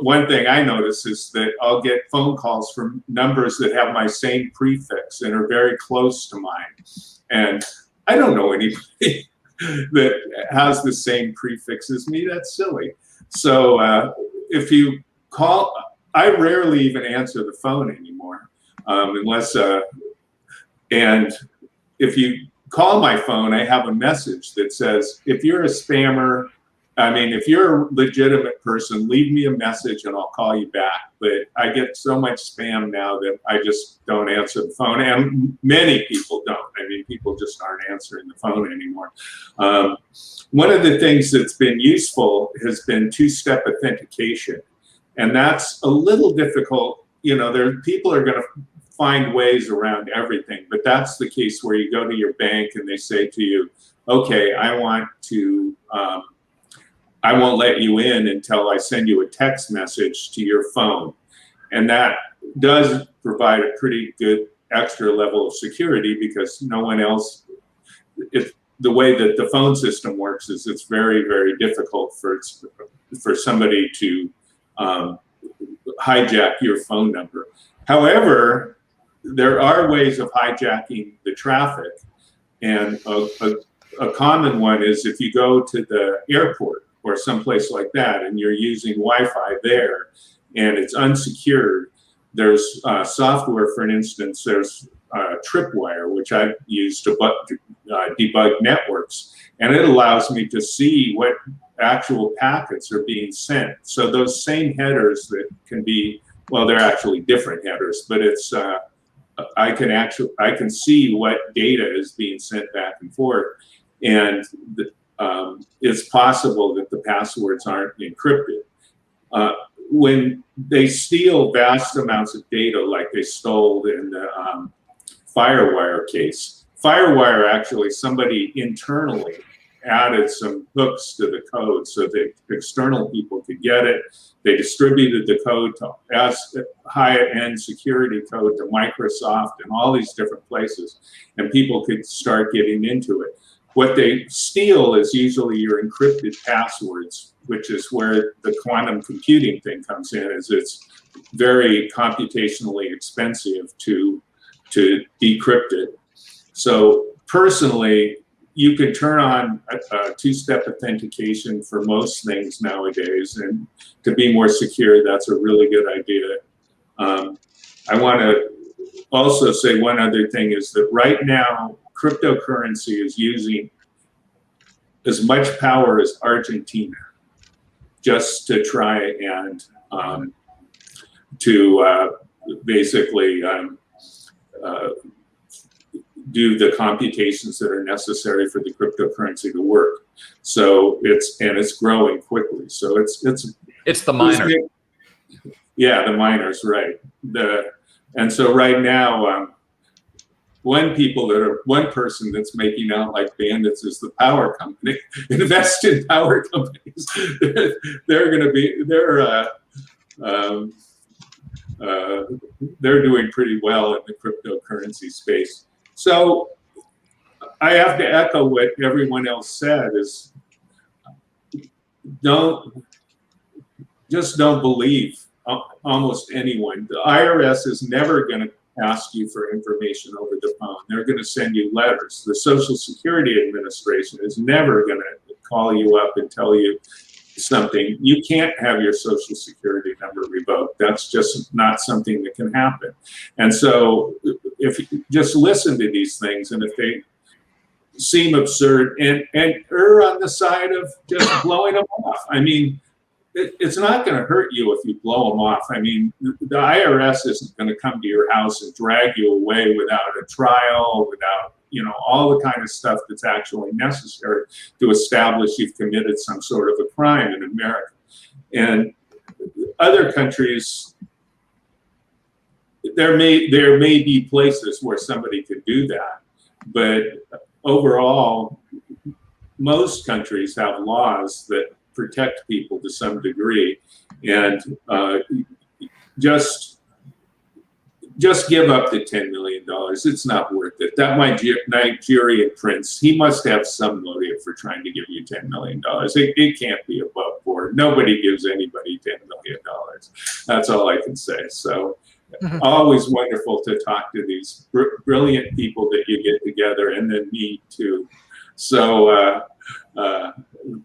one thing I notice is that I'll get phone calls from numbers that have my same prefix and are very close to mine. And I don't know anybody that has the same prefix as me. That's silly. So if you call, I rarely even answer the phone anymore, unless, and if you call my phone, I have a message that says, if you're a spammer, if you're a legitimate person, leave me a message and I'll call you back. But I get so much spam now that I just don't answer the phone. And many people don't. People just aren't answering the phone anymore. One of the things that's been useful has been two-step authentication. And that's a little difficult. People are going to find ways around everything, but that's the case where you go to your bank and they say to you, okay, I won't let you in until I send you a text message to your phone. And that does provide a pretty good extra level of security because no one else, the way that the phone system works is it's very, very difficult for somebody to hijack your phone number. However, there are ways of hijacking the traffic. And a common one is if you go to the airport or someplace like that and you're using Wi-Fi there and it's unsecured, there's software, for instance, there's Tripwire, which I've used to debug networks. And it allows me to see what actual packets are being sent. So those same headers that can be, well, they're actually different headers, but it's, I can see what data is being sent back and forth. And it's possible that the passwords aren't encrypted. When they steal vast amounts of data, like they stole in the FireWire case, FireWire actually, somebody internally added some hooks to the code so that external people could get it. They distributed the code to high-end security code to Microsoft and all these different places, and people could start getting into it. What they steal is usually your encrypted passwords, which is where the quantum computing thing comes in, is it's very computationally expensive to decrypt it. So personally, you can turn on a two-step authentication for most things nowadays, and to be more secure, that's a really good idea. I want to also say one other thing is that right now, cryptocurrency is using as much power as Argentina just to try and basically do the computations that are necessary for the cryptocurrency to work. So it's growing quickly. So it's the miners. Yeah, the miners, right. And so right now, one person that's making out like bandits is the power company. Invest in power companies. They're doing pretty well in the cryptocurrency space. So I have to echo what everyone else said: is don't believe almost anyone. The IRS is never going to ask you for information over the phone. They're going to send you letters. The Social Security Administration is never going to call you up and tell you something. You can't have your Social Security number revoked. That's just not something that can happen. And so if you just listen to these things, and if they seem absurd, and err on the side of just blowing them off. I mean, it's not going to hurt you if you blow them off. I mean, the IRS isn't going to come to your house and drag you away without a trial, without, all the kind of stuff that's actually necessary to establish you've committed some sort of a crime in America. And other countries, there may be places where somebody could do that, but overall, most countries have laws that protect people to some degree, and just give up the $10 million. It's not worth it. That Nigerian prince, he must have some motive for trying to give you $10 million. It can't be above board. Nobody gives anybody $10 million. That's all I can say. So always wonderful to talk to these brilliant people that you get together, and then me too. So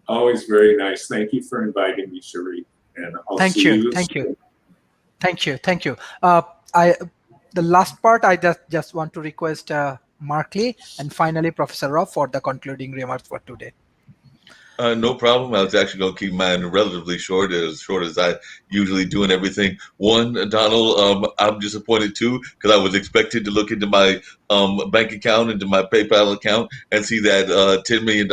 always very nice. Thank you for inviting me, Sharif. And I'll Thank see you. The last part, I just want to request Mark Lee and finally Professor Rob for the concluding remarks for today. No problem. I was actually going to keep mine relatively short as I usually do and everything. One, Donald, I'm disappointed too, because I was expected to look into my bank account, into my PayPal account, and see that $10 million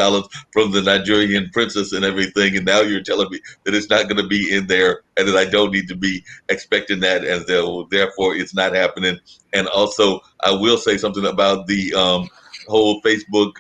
from the Nigerian princess and everything. And now you're telling me that it's not going to be in there, and that I don't need to be expecting that, and therefore it's not happening. And also, I will say something about the whole Facebook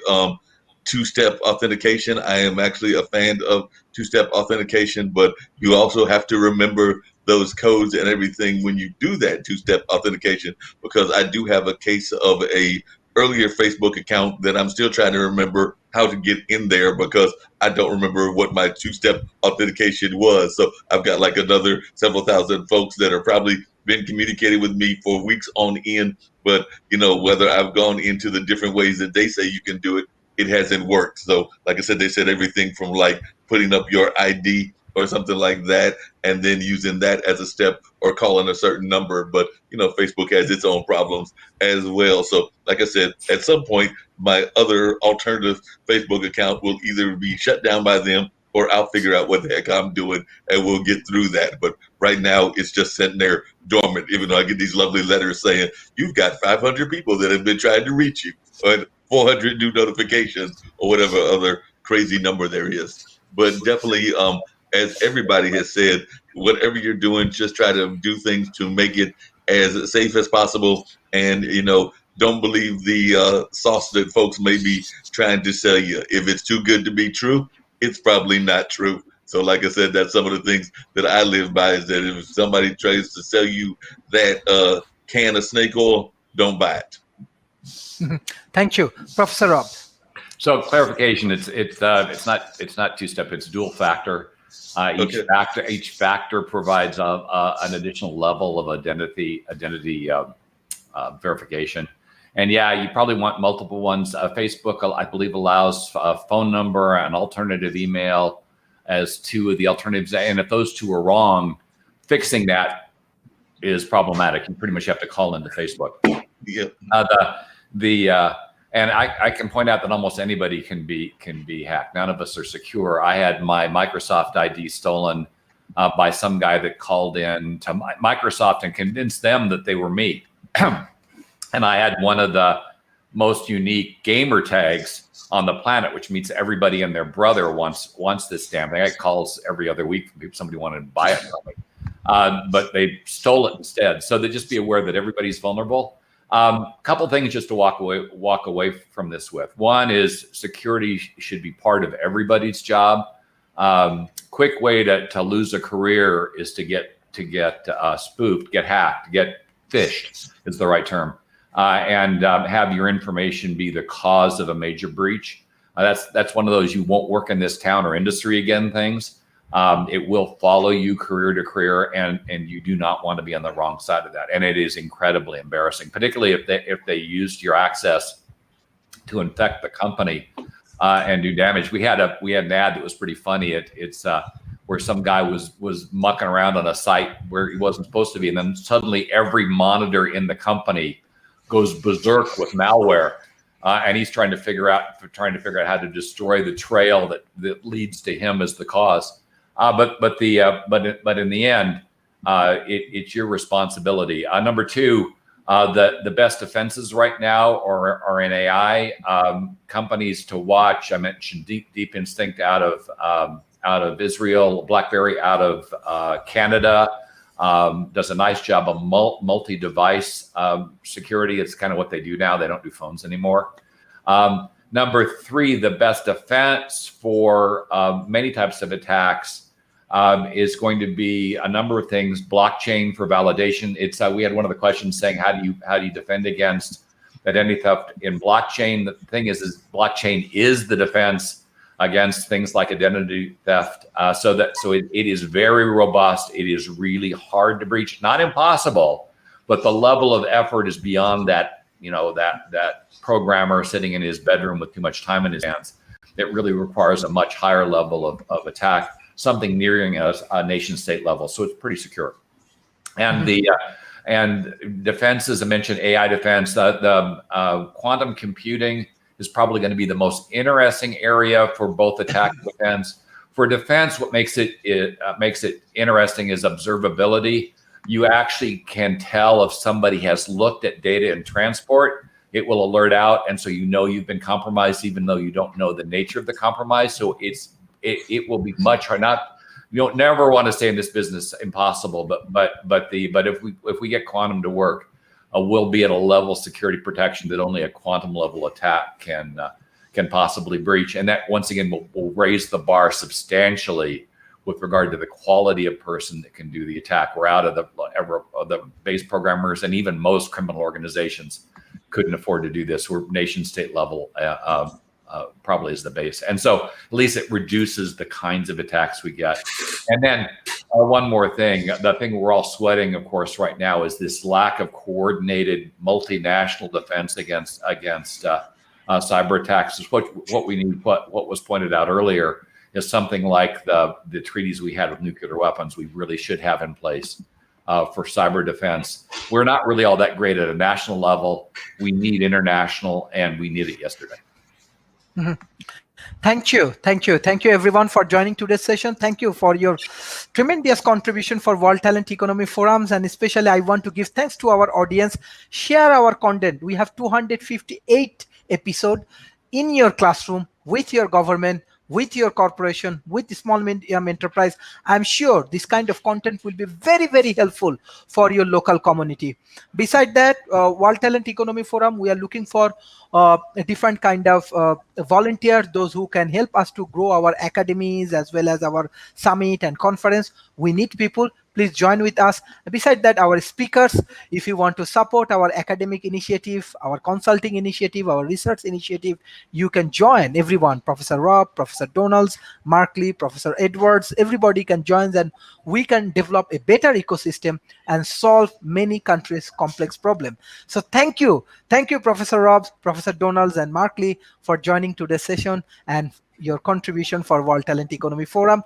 two-step authentication. I am actually a fan of two-step authentication, but you also have to remember those codes and everything when you do that two-step authentication, because I do have a case of a earlier Facebook account that I'm still trying to remember how to get in there, because I don't remember what my two-step authentication was. So I've got like another several thousand folks that are probably been communicating with me for weeks on end, but whether I've gone into the different ways that they say you can do it, it hasn't worked. So like I said, they said everything from like putting up your ID or something like that, and then using that as a step, or calling a certain number. But Facebook has its own problems as well. So like I said, at some point, my other alternative Facebook account will either be shut down by them, or I'll figure out what the heck I'm doing and we'll get through that. But right now, it's just sitting there dormant, even though I get these lovely letters saying, you've got 500 people that have been trying to reach you, or 400 new notifications, or whatever other crazy number there is. But definitely, as everybody has said, whatever you're doing, just try to do things to make it as safe as possible. And, don't believe the sauce that folks may be trying to sell you. If it's too good to be true, it's probably not true. So like I said, that's some of the things that I live by, is that if somebody tries to sell you that can of snake oil, don't buy it. Thank you, Professor Rob. So clarification, it's not two-step, it's dual factor. Each factor provides an additional level of identity verification. And yeah, you probably want multiple ones. Facebook, I believe, allows a phone number, an alternative email as two of the alternatives. And if those two are wrong, fixing that is problematic. You pretty much have to call into Facebook. Yep. And I can point out that almost anybody can be hacked. None of us are secure. I had my Microsoft ID stolen by some guy that called in to Microsoft and convinced them that they were me. And I had one of the most unique gamer tags on the planet, which means everybody and their brother wants this damn thing. I get calls every other week from people, somebody wanted to buy it from me. But they stole it instead. So they just be aware that everybody's vulnerable. Couple things just to walk away from this with. One is security should be part of everybody's job. Quick way to lose a career is to get spoofed, get hacked, get phished is the right term, and have your information be the cause of a major breach. That's one of those you won't work in this town or industry again things. It will follow you career to career, and you do not want to be on the wrong side of that. And it is incredibly embarrassing, particularly if they used your access to infect the company and do damage. We had an ad that was pretty funny. It's where some guy was mucking around on a site where he wasn't supposed to be, and then suddenly every monitor in the company goes berserk with malware. And he's trying to figure out how to destroy the trail that leads to him as the cause. But in the end, it's your responsibility. Number two, the best defenses right now are in AI. Companies to watch. I mentioned Deep Instinct out of Israel, BlackBerry out of Canada. Does a nice job of multi-device security. It's kind of what they do now. They don't do phones anymore. Number three, the best defense for many types of attacks is going to be a number of things. Blockchain for validation. It's we had one of the questions saying how do you defend against identity theft in blockchain? The thing is blockchain is the defense against things like identity theft. So it is very robust. It is really hard to breach. Not impossible, but the level of effort is beyond that. That programmer sitting in his bedroom with too much time in his hands. It really requires a much higher level of attack, something nearing a nation state level. So it's pretty secure. And and defense, as I mentioned, AI defense, the quantum computing is probably going to be the most interesting area for both attack and defense. For defense, what makes it interesting is observability. You actually can tell if somebody has looked at data in transport. It will alert out, and so you've been compromised, even though you don't know the nature of the compromise. So it will be much hard. You don't never want to say in this business impossible, but if we get quantum to work, we'll be at a level of security protection that only a quantum level attack can possibly breach, and that once again will raise the bar substantially with regard to the quality of person that can do the attack. We're out of the base programmers, and even most criminal organizations couldn't afford to do this. We're nation state level, probably is the base. And so at least it reduces the kinds of attacks we get. And then one more thing, the thing we're all sweating, of course, right now is this lack of coordinated multinational defense against cyber attacks. Is what we need. What was pointed out earlier is something like the treaties we had with nuclear weapons we really should have in place for cyber defense. We're not really all that great at a national level. We need international, and we need it yesterday. Mm-hmm. Thank you everyone for joining today's session. Thank you for your tremendous contribution for World Talent Economy Forums, and especially I want to give thanks to our audience. Share our content. We have 258 episodes in your classroom, with your government, with your corporation, with the small medium enterprise. I'm sure this kind of content will be very, very helpful for your local community. Beside that, World Talent Economy Forum, we are looking for a different kind of volunteers, those who can help us to grow our academies as well as our summit and conference. We need people. Please join with us. Beside that, our speakers, if you want to support our academic initiative, our consulting initiative, our research initiative, you can join. Everyone, Professor Rob, Professor Donalds, Mark Lee, Professor Edwards, everybody can join, and we can develop a better ecosystem and solve many countries' complex problems. So thank you. Thank you, Professor Rob, Professor Donalds, and Mark Lee for joining today's session and your contribution for World Talent Economy Forum.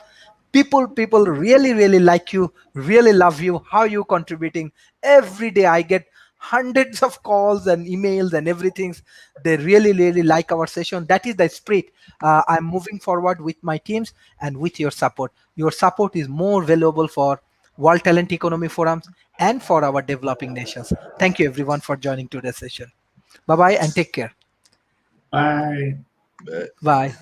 People really like you, really love you, how you contributing. Every day I get hundreds of calls and emails and everything. They really like our session. That is the spirit. I'm moving forward with my teams and with your support. Your support is more valuable for World Talent Economy Forums and for our developing nations. Thank you everyone for joining today's session. Bye bye and take care. Bye. Bye.